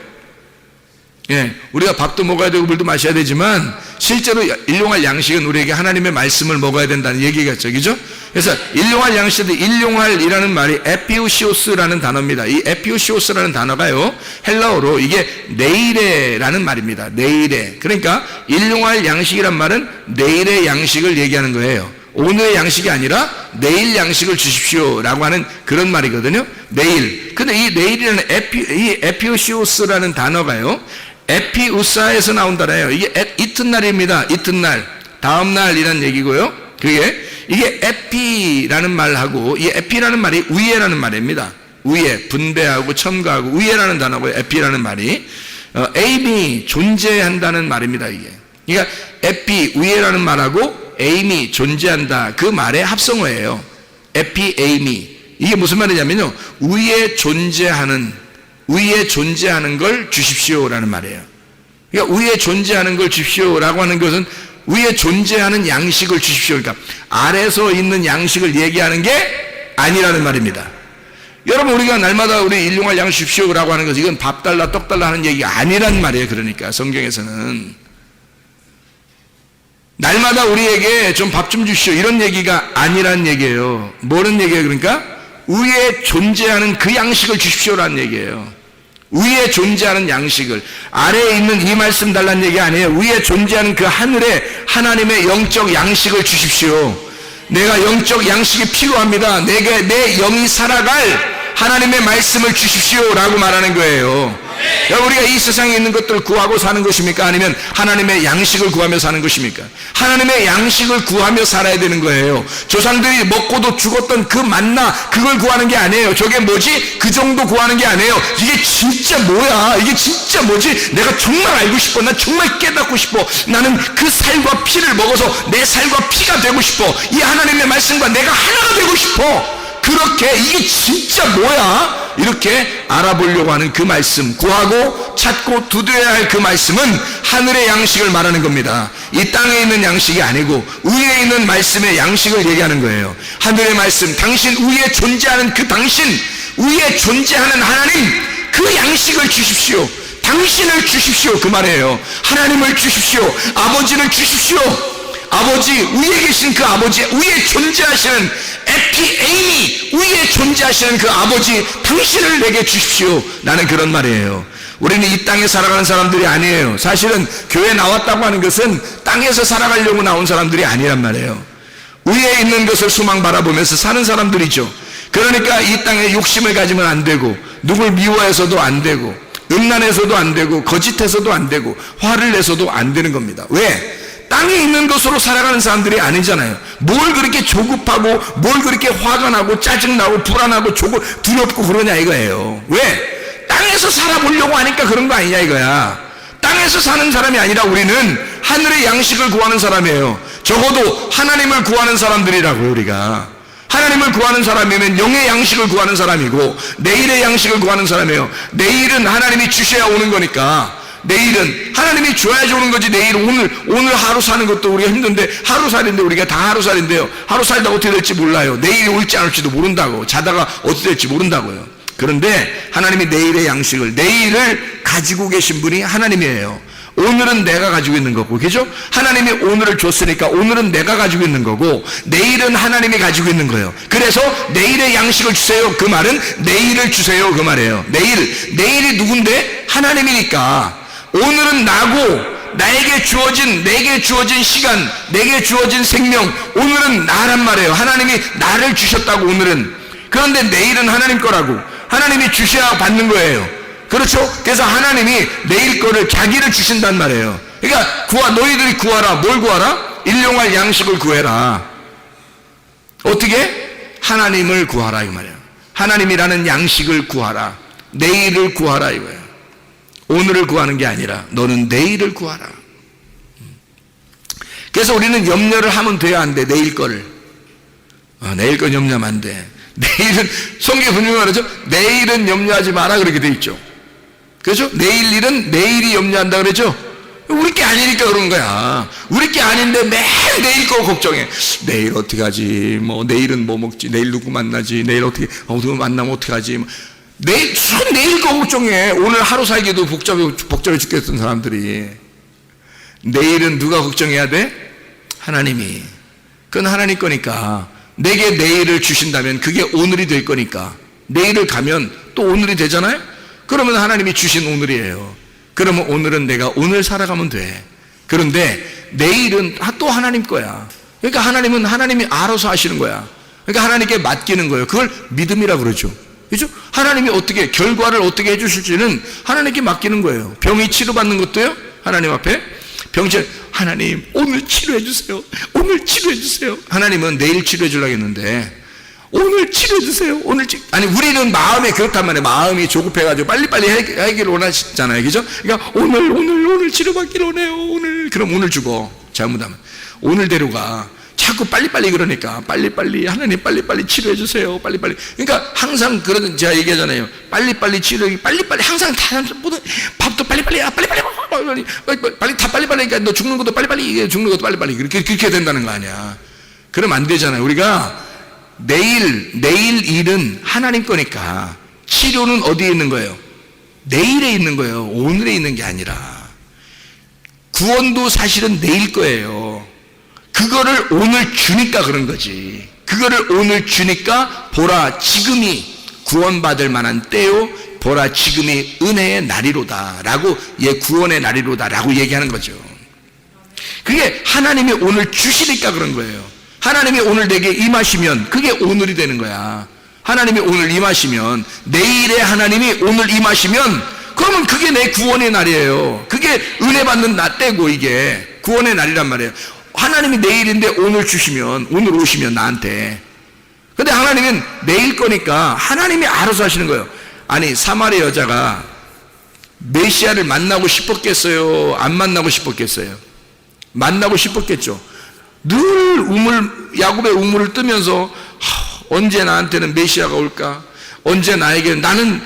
예, 우리가 밥도 먹어야 되고 물도 마셔야 되지만 실제로 일용할 양식은 우리에게 하나님의 말씀을 먹어야 된다는 얘기겠죠, 그죠? 그래서 일용할 양식도 일용할이라는 말이 에피우시오스라는 단어입니다. 이 에피우시오스라는 단어가요, 헬라어로 이게 내일에라는 말입니다. 내일에. 그러니까 일용할 양식이란 말은 내일의 양식을 얘기하는 거예요. 오늘의 양식이 아니라 내일 양식을 주십시오라고 하는 그런 말이거든요. 내일. 근데 이 내일이라는 이 에피우시오스라는 단어가요, 에피우사에서 나온다네요. 이게 이튿날입니다. 이튿날, 다음날이라는 얘기고요. 이게 에피라는 말하고, 이 에피라는 말이 위에라는 말입니다. 위에, 분배하고 첨가하고 위에라는 단어고요. 에피라는 말이 에임이 존재한다는 말입니다. 이게. 그러니까 에피, 위에라는 말하고 에임이 존재한다, 그 말의 합성어예요. 에피, 에임이. 이게 무슨 말이냐면요, 위에 존재하는 걸 주십시오라는 말이에요. 그러니까 위에 존재하는 걸 주십시오라고 하는 것은 위에 존재하는 양식을 주십시오. 그러니까 아래서 있는 양식을 얘기하는 게 아니라는 말입니다. 여러분, 우리가 날마다 우리 일용할 양식 주십시오라고 하는 것은 이건 밥 달라 떡 달라 하는 얘기가 아니란 말이에요. 그러니까 성경에서는 날마다 우리에게 좀 밥 좀 주십시오 이런 얘기가 아니란 얘기예요. 뭐는 얘기예요? 그러니까 위에 존재하는 그 양식을 주십시오라는 얘기예요. 위에 존재하는 양식을, 아래에 있는 이 말씀 달라는 얘기 아니에요. 위에 존재하는 그 하늘에 하나님의 영적 양식을 주십시오. 내가 영적 양식이 필요합니다. 내 영이 살아갈 하나님의 말씀을 주십시오 라고 말하는 거예요. 우리가 이 세상에 있는 것들을 구하고 사는 것입니까? 아니면 하나님의 양식을 구하며 사는 것입니까? 하나님의 양식을 구하며 살아야 되는 거예요. 조상들이 먹고도 죽었던 그 만나, 그걸 구하는 게 아니에요. 저게 뭐지? 그 정도 구하는 게 아니에요. 이게 진짜 뭐야? 이게 진짜 뭐지? 내가 정말 알고 싶어. 난 정말 깨닫고 싶어. 나는 그 살과 피를 먹어서 내 살과 피가 되고 싶어. 이 하나님의 말씀과 내가 하나가 되고 싶어. 그렇게 이게 진짜 뭐야? 이렇게 알아보려고 하는 그 말씀, 구하고 찾고 두드려야 할 그 말씀은 하늘의 양식을 말하는 겁니다. 이 땅에 있는 양식이 아니고 위에 있는 말씀의 양식을 얘기하는 거예요. 하늘의 말씀, 당신 위에 존재하는 그 당신, 위에 존재하는 하나님, 그 양식을 주십시오. 당신을 주십시오, 그 말이에요. 하나님을 주십시오. 아버지를 주십시오. 아버지, 위에 계신 그 아버지, 위에 존재하시는 에피에이미, 위에 존재하시는 그 아버지, 당신을 내게 주십시오. 나는 그런 말이에요. 우리는 이 땅에 살아가는 사람들이 아니에요. 사실은 교회 나왔다고 하는 것은 땅에서 살아가려고 나온 사람들이 아니란 말이에요. 위에 있는 것을 소망 바라보면서 사는 사람들이죠. 그러니까 이 땅에 욕심을 가지면 안 되고, 누굴 미워해서도 안 되고, 음란해서도 안 되고, 거짓해서도 안 되고, 화를 내서도 안 되는 겁니다. 왜? 땅에 있는 것으로 살아가는 사람들이 아니잖아요. 뭘 그렇게 조급하고, 뭘 그렇게 화가 나고, 짜증나고, 불안하고, 두렵고 그러냐 이거예요. 왜? 땅에서 살아보려고 하니까 그런 거 아니냐 이거야. 땅에서 사는 사람이 아니라 우리는 하늘의 양식을 구하는 사람이에요. 적어도 하나님을 구하는 사람들이라고요, 우리가. 하나님을 구하는 사람이면 영의 양식을 구하는 사람이고, 내일의 양식을 구하는 사람이에요. 내일은 하나님이 주셔야 오는 거니까. 내일은 하나님이 줘야지 오는 거지. 내일 오늘 하루 사는 것도 우리가 힘든데, 하루살인데 우리가 다 하루살인데요. 하루 살다 어떻게 될지 몰라요. 내일이 올지 안 올지도 모른다고. 자다가 어떻게 될지 모른다고요. 그런데 하나님이 내일의 양식을, 내일을 가지고 계신 분이 하나님이에요. 오늘은 내가 가지고 있는 거고, 그죠? 하나님이 오늘을 줬으니까 오늘은 내가 가지고 있는 거고, 내일은 하나님이 가지고 있는 거예요. 그래서 내일의 양식을 주세요. 그 말은 내일을 주세요, 그 말이에요. 내일이 누군데? 하나님이니까. 오늘은 나고, 내게 주어진 시간, 내게 주어진 생명, 오늘은 나란 말이에요. 하나님이 나를 주셨다고, 오늘은. 그런데 내일은 하나님 거라고. 하나님이 주셔야 받는 거예요. 그렇죠? 그래서 하나님이 내일 거를, 자기를 주신단 말이에요. 그러니까 너희들이 구하라. 뭘 구하라? 일용할 양식을 구해라. 어떻게? 하나님을 구하라 이 말이에요. 하나님이라는 양식을 구하라. 내일을 구하라 이거예요. 오늘을 구하는 게 아니라 너는 내일을 구하라. 그래서 우리는 염려를 하면 돼야 안 돼. 내일 거를. 내일 건 염려하면 안 돼. 내일은, 성경에 분명히 말하죠. 내일은 염려하지 마라 그렇게 돼 있죠. 그렇죠? 내일 일은 내일이 염려한다 그러죠. 우리 게 아니니까 그런 거야. 우리 게 아닌데 매일 내일 거 걱정해. 내일 어떻게 하지? 내일은 뭐 먹지? 내일 누구 만나지? 내일 어떻게, 누구 만나면 어떻게 하지? 내일 거 걱정해. 오늘 하루 살기도 복잡해 죽겠던 사람들이. 내일은 누가 걱정해야 돼? 하나님이. 그건 하나님 거니까. 내게 내일을 주신다면 그게 오늘이 될 거니까. 내일을 가면 또 오늘이 되잖아요? 그러면 하나님이 주신 오늘이에요. 그러면 오늘은 내가 오늘 살아가면 돼. 그런데 내일은 또 하나님 거야. 그러니까 하나님은 하나님이 알아서 하시는 거야. 그러니까 하나님께 맡기는 거예요. 그걸 믿음이라고 그러죠. 그죠? 하나님이 어떻게, 결과를 어떻게 해주실지는 하나님께 맡기는 거예요. 병이 치료받는 것도요, 하나님 앞에. 하나님, 오늘 치료해주세요. 오늘 치료해주세요. 하나님은 내일 치료해주려고 했는데, 오늘 치료해주세요. 아니, 우리는 마음이 그렇단 말이에요. 마음이 조급해가지고 빨리빨리 하기를 원하시잖아요. 그죠? 그러니까 오늘 치료받기를 원해요. 그럼 오늘 죽어. 잘못하면. 오늘대로 가. 자꾸 빨리빨리 그러니까 빨리빨리 하나님 빨리빨리 치료해주세요. 빨리빨리. 그러니까 항상 그러던, 제가 얘기하잖아요. 빨리빨리 치료, 빨리빨리 항상 다 밥도 빨리빨리 빨리 다 빨리빨리. 그러니까 너 죽는 것도 빨리빨리, 죽는 것도 빨리빨리 그렇게 된다는 거 아니야. 그러면 안 되잖아요. 우리가 내일 일은 하나님 거니까 치료는 어디에 있는 거예요? 내일에 있는 거예요. 오늘에 있는 게 아니라. 구원도 사실은 내일 거예요. 그거를 오늘 주니까 그런 거지. 그거를 오늘 주니까 보라, 지금이 구원받을 만한 때요, 보라 지금이 은혜의 날이로다 라고, 구원의 날이로다 라고 얘기하는 거죠. 그게 하나님이 오늘 주시니까 그런 거예요. 하나님이 오늘 내게 임하시면 그게 오늘이 되는 거야. 하나님이 오늘 임하시면, 내일에 하나님이 오늘 임하시면, 그러면 그게 내 구원의 날이에요. 그게 은혜 받는 나 때고, 이게 구원의 날이란 말이에요. 하나님이 내일인데 오늘 주시면, 오늘 오시면 나한테. 근데 하나님은 내일 거니까 하나님이 알아서 하시는 거예요. 아니, 사마리아 여자가 메시아를 만나고 싶었겠어요? 안 만나고 싶었겠어요? 만나고 싶었겠죠. 늘 야곱의 우물을 뜨면서 언제 나한테는 메시아가 올까? 언제 나에게, 나는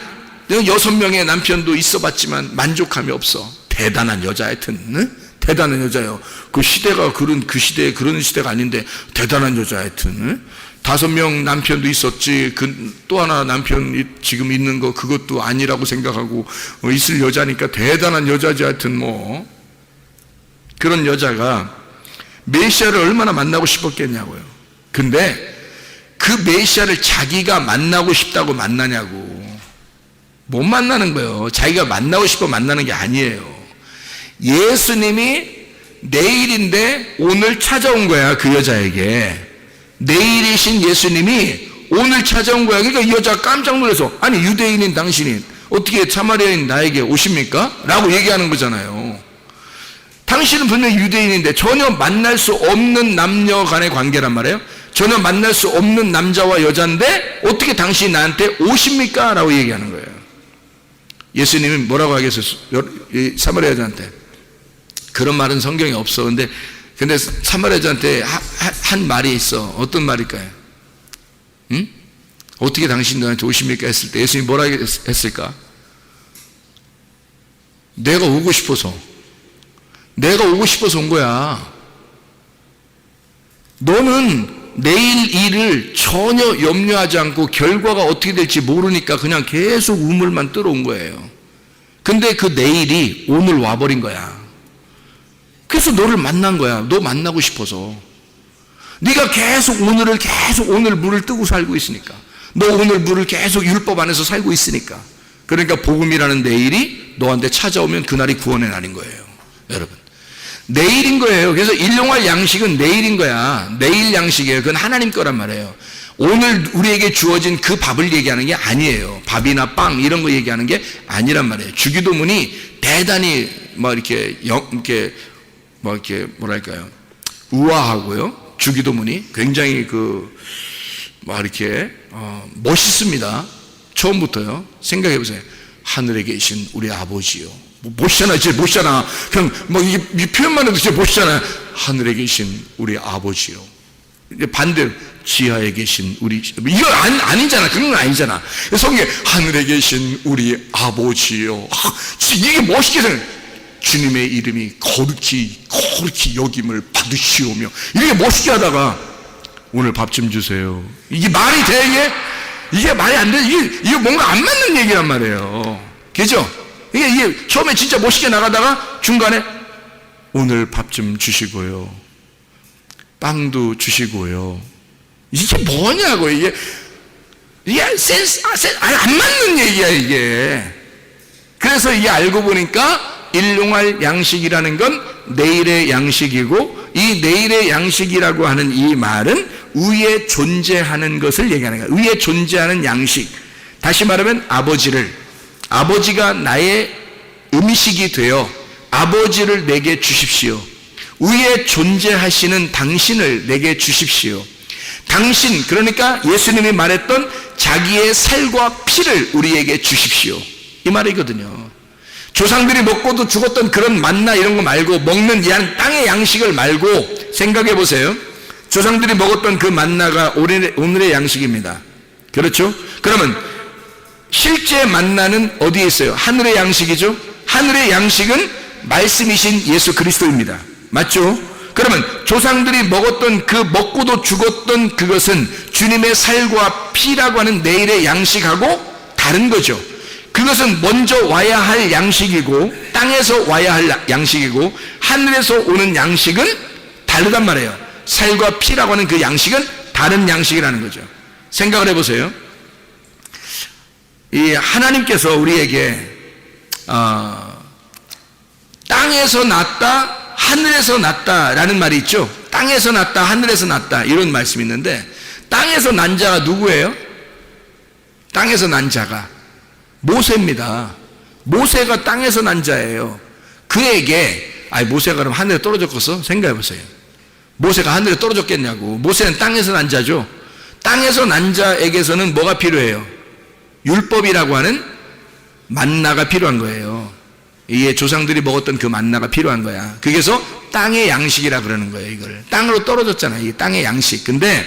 6명의 남편도 있어봤지만 만족함이 없어. 대단한 여자, 하여튼 대단한 여자예요. 그 시대가 그 시대에 그런 시대가 아닌데 대단한 여자, 하여튼 5명 남편도 있었지. 또 하나 남편 지금 있는 거 그것도 아니라고 생각하고 있을 여자니까 대단한 여자지. 하여튼 뭐 그런 여자가 메시아를 얼마나 만나고 싶었겠냐고요. 근데 그 메시아를 자기가 만나고 싶다고 만나냐고. 못 만나는 거예요. 자기가 만나고 싶어 만나는 게 아니에요. 예수님이 내일인데 오늘 찾아온 거야. 그 여자에게 내일이신 예수님이 오늘 찾아온 거야. 그러니까 이 여자가 깜짝 놀라서, 아니 유대인인 당신이 어떻게 사마리아인 나에게 오십니까? 라고 얘기하는 거잖아요. 당신은 분명히 유대인인데 전혀 만날 수 없는 남녀 간의 관계란 말이에요. 전혀 만날 수 없는 남자와 여자인데 어떻게 당신이 나한테 오십니까? 라고 얘기하는 거예요. 예수님이 뭐라고 하겠어요? 사마리아 여자한테. 그런 말은 성경에 없어. 근데 사마리아 여자한테 한 말이 있어. 어떤 말일까요? 응? 어떻게 당신 너한테 오십니까? 했을 때 예수님이 뭐라고 했을까? 내가 오고 싶어서 온 거야. 너는 내일 일을 전혀 염려하지 않고 결과가 어떻게 될지 모르니까 그냥 계속 우물만 들어온 거예요. 근데 그 내일이 오늘 와버린 거야. 그래서 너를 만난 거야. 너 만나고 싶어서. 네가 계속 오늘 물을 뜨고 살고 있으니까. 너 오늘 물을 계속 율법 안에서 살고 있으니까. 그러니까 복음이라는 내일이 너한테 찾아오면 그날이 구원의 날인 거예요. 여러분, 내일인 거예요. 그래서 일용할 양식은 내일인 거야. 내일 양식이에요. 그건 하나님 거란 말이에요. 오늘 우리에게 주어진 그 밥을 얘기하는 게 아니에요. 밥이나 빵 이런 거 얘기하는 게 아니란 말이에요. 주기도문이 대단히 이렇게 뭐랄까요, 우아하고요. 주기도문이 굉장히 이렇게 멋있습니다. 처음부터요. 생각해 보세요. 하늘에 계신 우리 아버지요. 멋있잖아, 진짜 멋있잖아. 그냥 이 표현만 해도 진짜 멋있잖아. 하늘에 계신 우리 아버지요. 반대로 지하에 계신 우리, 이거 아니잖아. 그런 건 아니잖아. 성경에 하늘에 계신 우리 아버지요. 이게 멋있게 생각해. 주님의 이름이 거룩히 여김을 받으시오며, 이렇게 멋있게 하다가 오늘 밥 좀 주세요. 이게 말이 돼? 이게 말이 안 돼. 이게 뭔가 안 맞는 얘기란 말이에요. 그죠? 이게 처음에 진짜 멋있게 나가다가 중간에 오늘 밥 좀 주시고요. 빵도 주시고요. 이게 뭐냐고. 이게 센스 안 맞는 얘기야, 이게. 그래서 이게 알고 보니까 일용할 양식이라는 건 내일의 양식이고, 이 내일의 양식이라고 하는 이 말은 위에 존재하는 것을 얘기하는 거예요. 위에 존재하는 양식. 다시 말하면 아버지가 나의 음식이 되어 아버지를 내게 주십시오. 위에 존재하시는 당신을 내게 주십시오. 당신, 그러니까 예수님이 말했던 자기의 살과 피를 우리에게 주십시오. 이 말이거든요. 조상들이 먹고도 죽었던 그런 만나 이런 거 말고, 먹는 땅의 양식을 말고 생각해 보세요. 조상들이 먹었던 그 만나가 오늘의 양식입니다. 그렇죠? 그러면 실제 만나는 어디에 있어요? 하늘의 양식이죠? 하늘의 양식은 말씀이신 예수 그리스도입니다. 맞죠? 그러면 조상들이 먹었던 그 먹고도 죽었던 그것은 주님의 살과 피라고 하는 내일의 양식하고 다른 거죠. 그것은 먼저 와야 할 양식이고, 땅에서 와야 할 양식이고, 하늘에서 오는 양식은 다르단 말이에요. 살과 피라고 하는 그 양식은 다른 양식이라는 거죠. 생각을 해보세요. 이 하나님께서 우리에게 땅에서 났다, 하늘에서 났다라는 말이 있죠. 땅에서 났다, 하늘에서 났다, 이런 말씀이 있는데, 땅에서 난 자가 누구예요? 땅에서 난 자가 모세입니다. 모세가 땅에서 난 자예요. 그에게, 모세가 그럼 하늘에 떨어졌겠어? 생각해 보세요. 모세가 하늘에 떨어졌겠냐고. 모세는 땅에서 난 자죠. 땅에서 난 자에게서는 뭐가 필요해요? 율법이라고 하는 만나가 필요한 거예요. 이게 조상들이 먹었던 그 만나가 필요한 거야. 그래서 땅의 양식이라 그러는 거예요. 이걸 땅으로 떨어졌잖아요. 이게 땅의 양식. 근데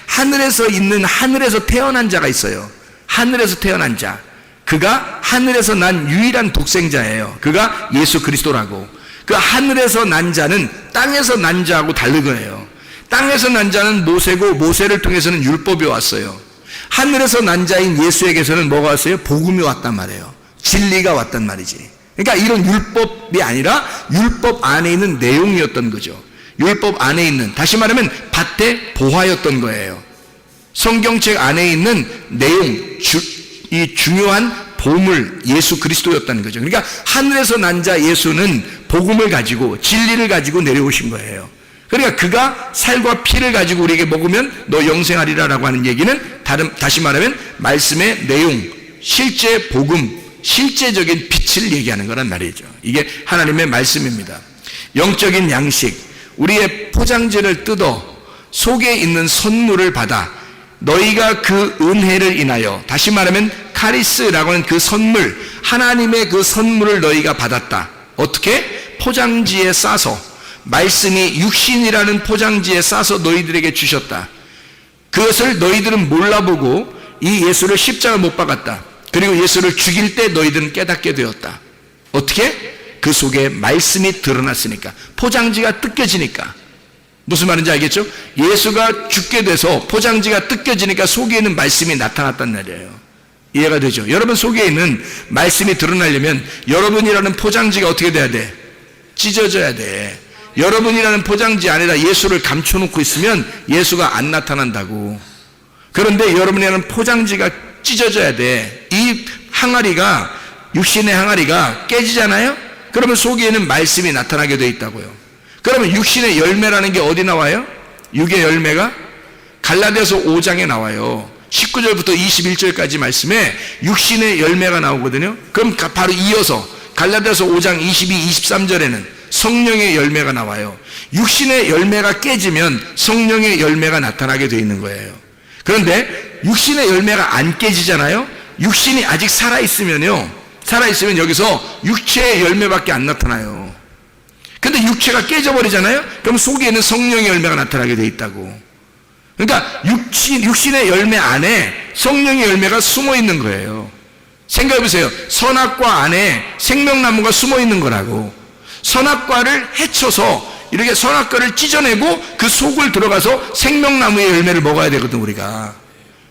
하늘에서 태어난 자가 있어요. 하늘에서 태어난 자, 그가 하늘에서 난 유일한 독생자예요. 그가 예수 그리스도라고. 그 하늘에서 난 자는 땅에서 난 자하고 다른 거예요. 땅에서 난 자는 모세고, 모세를 통해서는 율법이 왔어요. 하늘에서 난 자인 예수에게서는 뭐가 왔어요? 복음이 왔단 말이에요. 진리가 왔단 말이지. 그러니까 이런 율법이 아니라 율법 안에 있는 내용이었던 거죠. 율법 안에 있는, 다시 말하면 밭의 보화였던 거예요. 성경책 안에 있는 내용, 이 중요한 보물, 예수 그리스도였다는 거죠. 그러니까 하늘에서 난 자 예수는 복음을 가지고 진리를 가지고 내려오신 거예요. 그러니까 그가 살과 피를 가지고 우리에게 먹으면 너 영생하리라라고 하는 얘기는 다시 말하면 말씀의 내용, 실제 복음, 실제적인 빛을 얘기하는 거란 말이죠. 이게 하나님의 말씀입니다. 영적인 양식, 우리의 포장지를 뜯어 속에 있는 선물을 받아 너희가 그 은혜를 인하여, 다시 말하면 카리스라고 하는 그 선물, 하나님의 그 선물을 너희가 받았다. 어떻게? 포장지에 싸서, 말씀이 육신이라는 포장지에 싸서 너희들에게 주셨다. 그것을 너희들은 몰라보고 이 예수를 십자가 못 박았다. 그리고 예수를 죽일 때 너희들은 깨닫게 되었다. 어떻게? 그 속에 말씀이 드러났으니까, 포장지가 뜯겨지니까. 무슨 말인지 알겠죠? 예수가 죽게 돼서 포장지가 뜯겨지니까 속에 있는 말씀이 나타났단 말이에요. 이해가 되죠? 여러분 속에 있는 말씀이 드러나려면 여러분이라는 포장지가 어떻게 돼야 돼? 찢어져야 돼. 여러분이라는 포장지 안에다 예수를 감춰놓고 있으면 예수가 안 나타난다고. 그런데 여러분이라는 포장지가 찢어져야 돼. 이 항아리가, 육신의 항아리가 깨지잖아요? 그러면 속에는 말씀이 나타나게 돼 있다고요. 그러면 육신의 열매라는 게 어디 나와요? 육의 열매가 갈라디아서 5장에 나와요. 19절부터 21절까지 말씀에 육신의 열매가 나오거든요. 그럼 바로 이어서 갈라디아서 5장 22, 23절에는 성령의 열매가 나와요. 육신의 열매가 깨지면 성령의 열매가 나타나게 돼 있는 거예요. 그런데 육신의 열매가 안 깨지잖아요. 육신이 아직 살아있으면 여기서 육체의 열매밖에 안 나타나요. 근데 육체가 깨져버리잖아요. 그럼 속에는 성령의 열매가 나타나게 돼 있다고. 그러니까 육신의 열매 안에 성령의 열매가 숨어 있는 거예요. 생각해 보세요. 선악과 안에 생명나무가 숨어 있는 거라고. 선악과를 헤쳐서 이렇게 선악과를 찢어내고 그 속을 들어가서 생명나무의 열매를 먹어야 되거든, 우리가.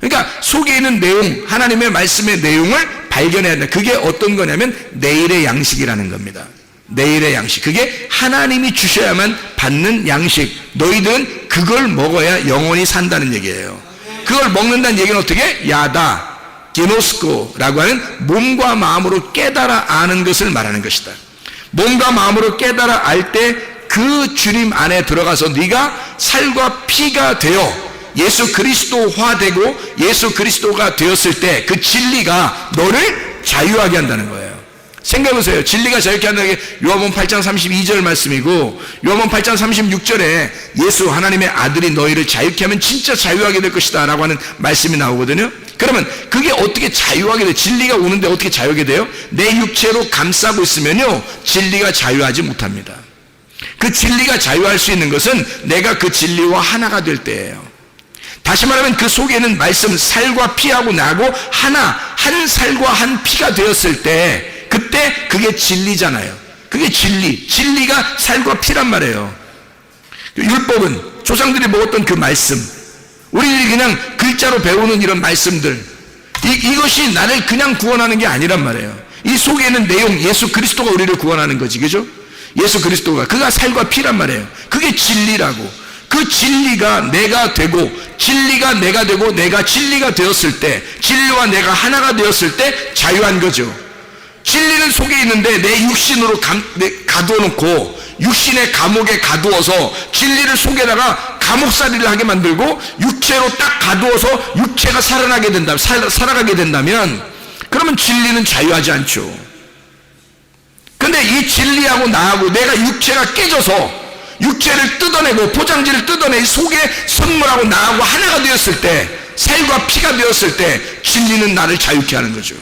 그러니까 속에 있는 내용, 하나님의 말씀의 내용을 발견해야 된다. 그게 어떤 거냐면 내일의 양식이라는 겁니다. 내일의 양식. 그게 하나님이 주셔야만 받는 양식. 너희들은 그걸 먹어야 영원히 산다는 얘기예요. 그걸 먹는다는 얘기는 어떻게? 야다, 게노스코라고 하는 몸과 마음으로 깨달아 아는 것을 말하는 것이다. 몸과 마음으로 깨달아 알 때 그 주림 안에 들어가서 네가 살과 피가 되어 예수 그리스도화되고 예수 그리스도가 되었을 때 그 진리가 너를 자유하게 한다는 거예요. 생각해보세요. 진리가 자유케 한다는 게 요한복음 8장 32절 말씀이고, 요한복음 8장 36절에 예수 하나님의 아들이 너희를 자유케 하면 진짜 자유하게 될 것이다 라고 하는 말씀이 나오거든요. 그러면 그게 어떻게 자유하게 돼요? 진리가 오는데 어떻게 자유하게 돼요? 내 육체로 감싸고 있으면요 진리가 자유하지 못합니다. 그 진리가 자유할 수 있는 것은 내가 그 진리와 하나가 될 때예요. 다시 말하면 그 속에는 말씀, 살과 피하고 나고 하나, 한 살과 한 피가 되었을 때 그때 그게 진리잖아요. 그게 진리가 살과 피란 말이에요. 율법은 조상들이 먹었던 그 말씀, 우리들이 그냥 글자로 배우는 이런 말씀들, 이것이 나를 그냥 구원하는 게 아니란 말이에요. 이 속에 있는 내용, 예수 그리스도가 우리를 구원하는 거지, 그죠? 예수 그리스도가, 그가 살과 피란 말이에요. 그게 진리라고. 그 진리가 내가 되고, 진리가 내가 되고 내가 진리가 되었을 때, 진리와 내가 하나가 되었을 때 자유한 거죠. 진리는 속에 있는데 내 육신으로 가두어 놓고, 육신의 감옥에 가두어서 진리를 속에다가 감옥살이를 하게 만들고 육체로 딱 가두어서 육체가 살아가게 된다면 그러면 진리는 자유하지 않죠. 근데 이 진리하고 나하고 내가 육체가 깨져서 육체를 뜯어내고 포장지를 뜯어내 속에 선물하고 나하고 하나가 되었을 때, 살과 피가 되었을 때 진리는 나를 자유케 하는 거죠.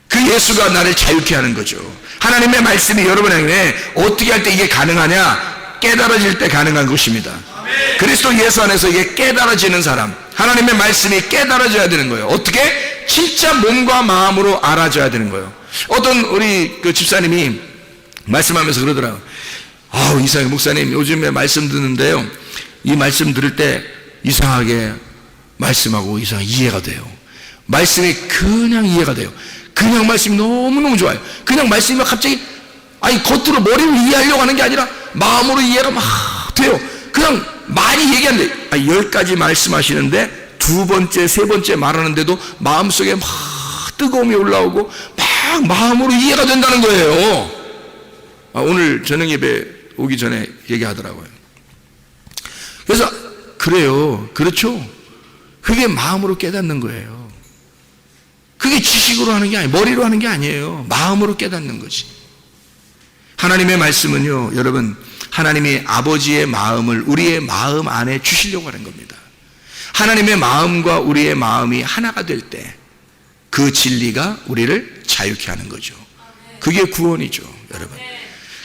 그 예수가 나를 자유케 하는 거죠. 하나님의 말씀이 여러분에게 어떻게 할 때 이게 가능하냐? 깨달아질 때 가능한 것입니다. 그리스도 예수 안에서 이게 깨달아지는 사람, 하나님의 말씀이 깨달아져야 되는 거예요. 어떻게? 진짜 몸과 마음으로 알아져야 되는 거예요. 어떤 우리 그 집사님이 말씀하면서 그러더라고요. 이상하게 목사님 요즘에 말씀 듣는데요, 이 말씀 들을 때 이상하게 말씀하고 이상하게 이해가 돼요. 말씀이 그냥 이해가 돼요. 그냥 말씀이 너무너무 좋아요. 그냥 말씀이 갑자기 겉으로 머리로 이해하려고 하는 게 아니라 마음으로 이해가 막 돼요. 그냥 많이 얘기하는데 10가지 말씀하시는데 두 번째, 세 번째 말하는데도 마음속에 막 뜨거움이 올라오고 막 마음으로 이해가 된다는 거예요. 오늘 저녁 예배 오기 전에 얘기하더라고요. 그래서 그래요. 그렇죠. 그게 마음으로 깨닫는 거예요. 그게 지식으로 하는 게 아니에요. 머리로 하는 게 아니에요. 마음으로 깨닫는 거지. 하나님의 말씀은요, 여러분, 하나님이 아버지의 마음을 우리의 마음 안에 주시려고 하는 겁니다. 하나님의 마음과 우리의 마음이 하나가 될 때 그 진리가 우리를 자유케 하는 거죠. 그게 구원이죠, 여러분.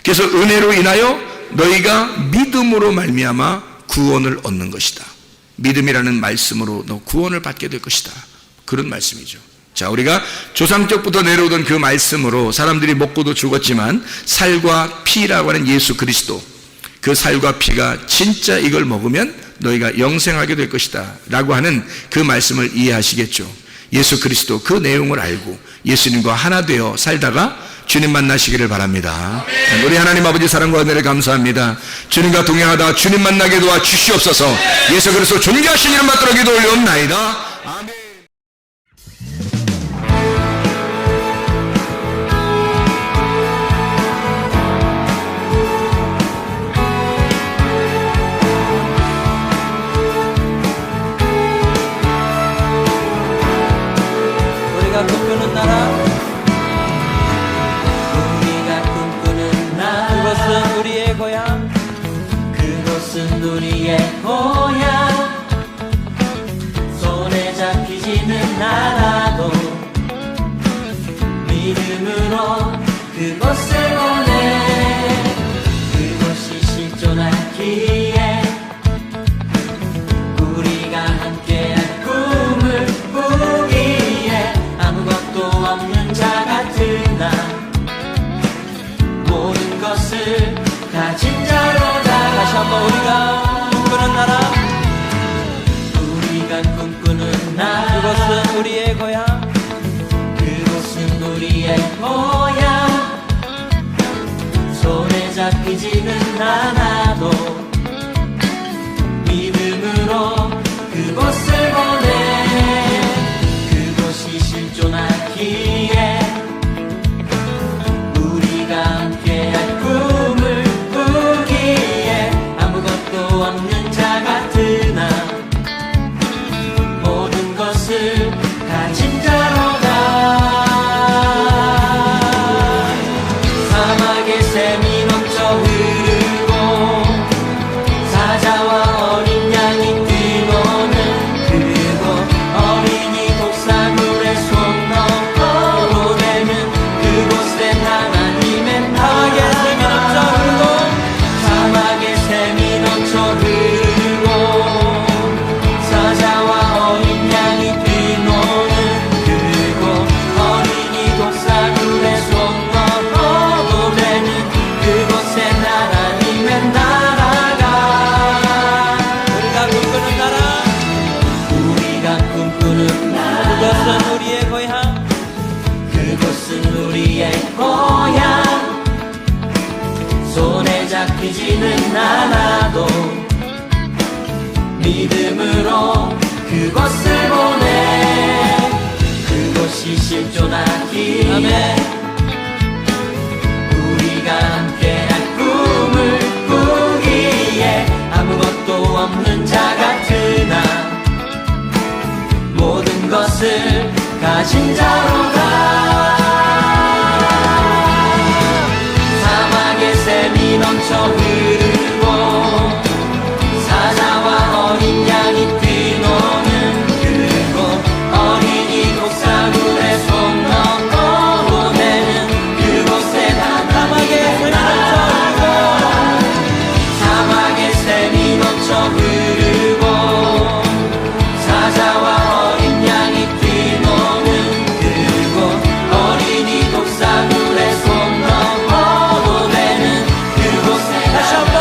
그래서 은혜로 인하여 너희가 믿음으로 말미암아 구원을 얻는 것이다. 믿음이라는 말씀으로 너 구원을 받게 될 것이다. 그런 말씀이죠. 자, 우리가 조상 때부터 내려오던 그 말씀으로 사람들이 먹고도 죽었지만 살과 피라고 하는 예수 그리스도, 그 살과 피가 진짜 이걸 먹으면 너희가 영생하게 될 것이다 라고 하는 그 말씀을 이해하시겠죠. 예수 그리스도 그 내용을 알고 예수님과 하나 되어 살다가 주님 만나시기를 바랍니다. 우리 하나님 아버지 사랑과 은혜를 감사합니다. 주님과 동행하다 주님 만나게 도와 주시옵소서. 예수 그리스도 존귀하신 이름 받들어 기도 올려옵나이다. 아멘. 우리가 꿈꾸는 나라, 우리가 꿈꾸는 나라, 그것은 우리의 고향, 그곳은 우리의 고향. 손에 잡히지는 않아도 믿음으로 그곳을 보내. 그곳이 실존하기에 우리가 함께한 꿈을 꾸기에 아무것도 없는 자 같은 나, 모든 것을 가진 자로다. 다시 한번 우리가 꿈꾸는 나라, 우리가 꿈꾸는 나라, 그것은 우리의 고향, 그곳은 우리의 고향. 손에 잡히지는 않아도 믿음으로 그곳을 보내. 그곳이 실존하기에 우리가 함께할 꿈을 꾸기에 아무것도 없는 자 같은 나, 모든 것을 가진 자로다. 사막의 샘이 넘쳐 흐르고 사자와 어린 양이 뛰노는 그곳, 어린이 독사물의 손 넘어 되는 그곳엔 하나님의 나라. 사막의 샘이 넘쳐 흐르고 사자와 어린 양이 뛰노는 그곳, 어린이 독사물의 손 넘어 되는 그곳엔 하나님의 나라가. 우리가 꿈꾸는 나라, 우리가 꿈꾸는 나라, 그것은 우리의 고향, 그곳은 우리의 고향. 손에 잡히지는 않아도 믿음으로 그곳을 보내 그곳이 실존하기에 아멘. 우리가 함께한 꿈을 꾸기에 아무것도 없는 자 같으나 모든 것을 가진 자로 가 사막의 샘이 넘쳐 흐르고 사자와 어린 양이 뛰노는 그곳 어린이 독사물에 손 넣고 보내는 그곳에 사막의 샘이 넘쳐 흐르고 사자와 어린 양이 뛰노는 그곳 어린이 독사물에 손 넣고 보내는 그곳에 다시 한번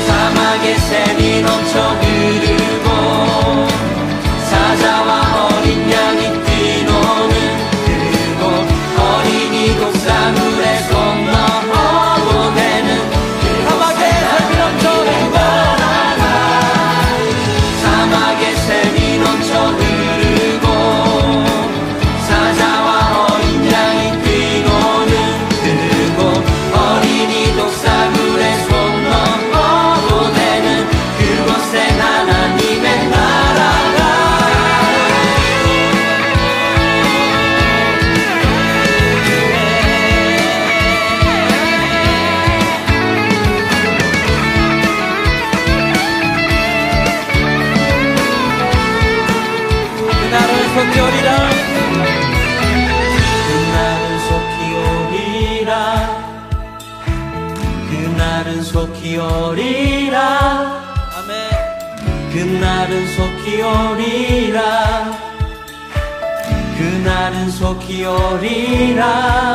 사막의 샘이 넘쳐 흐르고 사자와 어린 양이 뛰노는 그곳 어린이 독사물에 손 넣어 보내는 사막의 샘이 넘쳐 흐르고 사막의 샘이 넘쳐 흐르고 사자와 어린 양이 뛰노는 그곳 어린이 독사물에 손 넣어 보내는 그곳에 하나님의 나라가 그날은 속히 오리라 그날은 속히 오리라 그날은 속히 오리라 아멘 그날은 속히 오리라 그날은 속히 오리라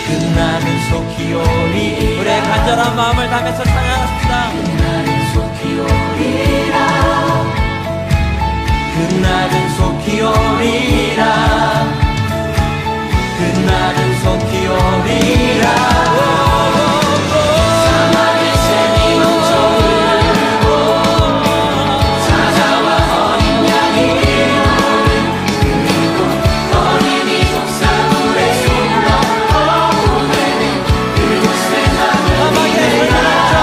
그날은 속히 오리라 우리의 간절한 마음을 담아서 찬양합시다 그날은 속히 오리라 그날은 속히 오리라 그날은 속히 오리라 사막의 샘이 넘쳐 흐르고 사자와 어린 양이 뛰노는 그곳 어린이 독사물에 손 넣어 보내는 그곳에 하나님의 나라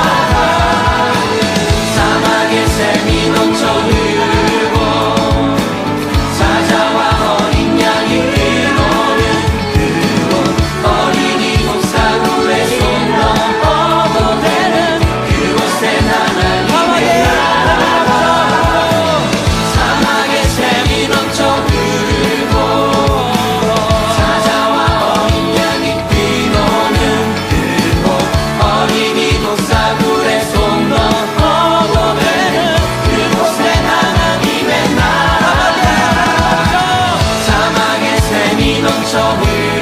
사막의 샘이 넘쳐 흐르고 사자와 어린 양이 뛰노는 그곳 어린이 독사물에 손 넣어 보내는 그곳에 하나님의 나라 사막의 샘이 넘쳐 흐르고 사자와 어린 양이 뛰노는 그곳 어린이 독사물에 손 넣어 보내는 그곳에 하나님의 나라 사막의 샘이 넘쳐 흐르고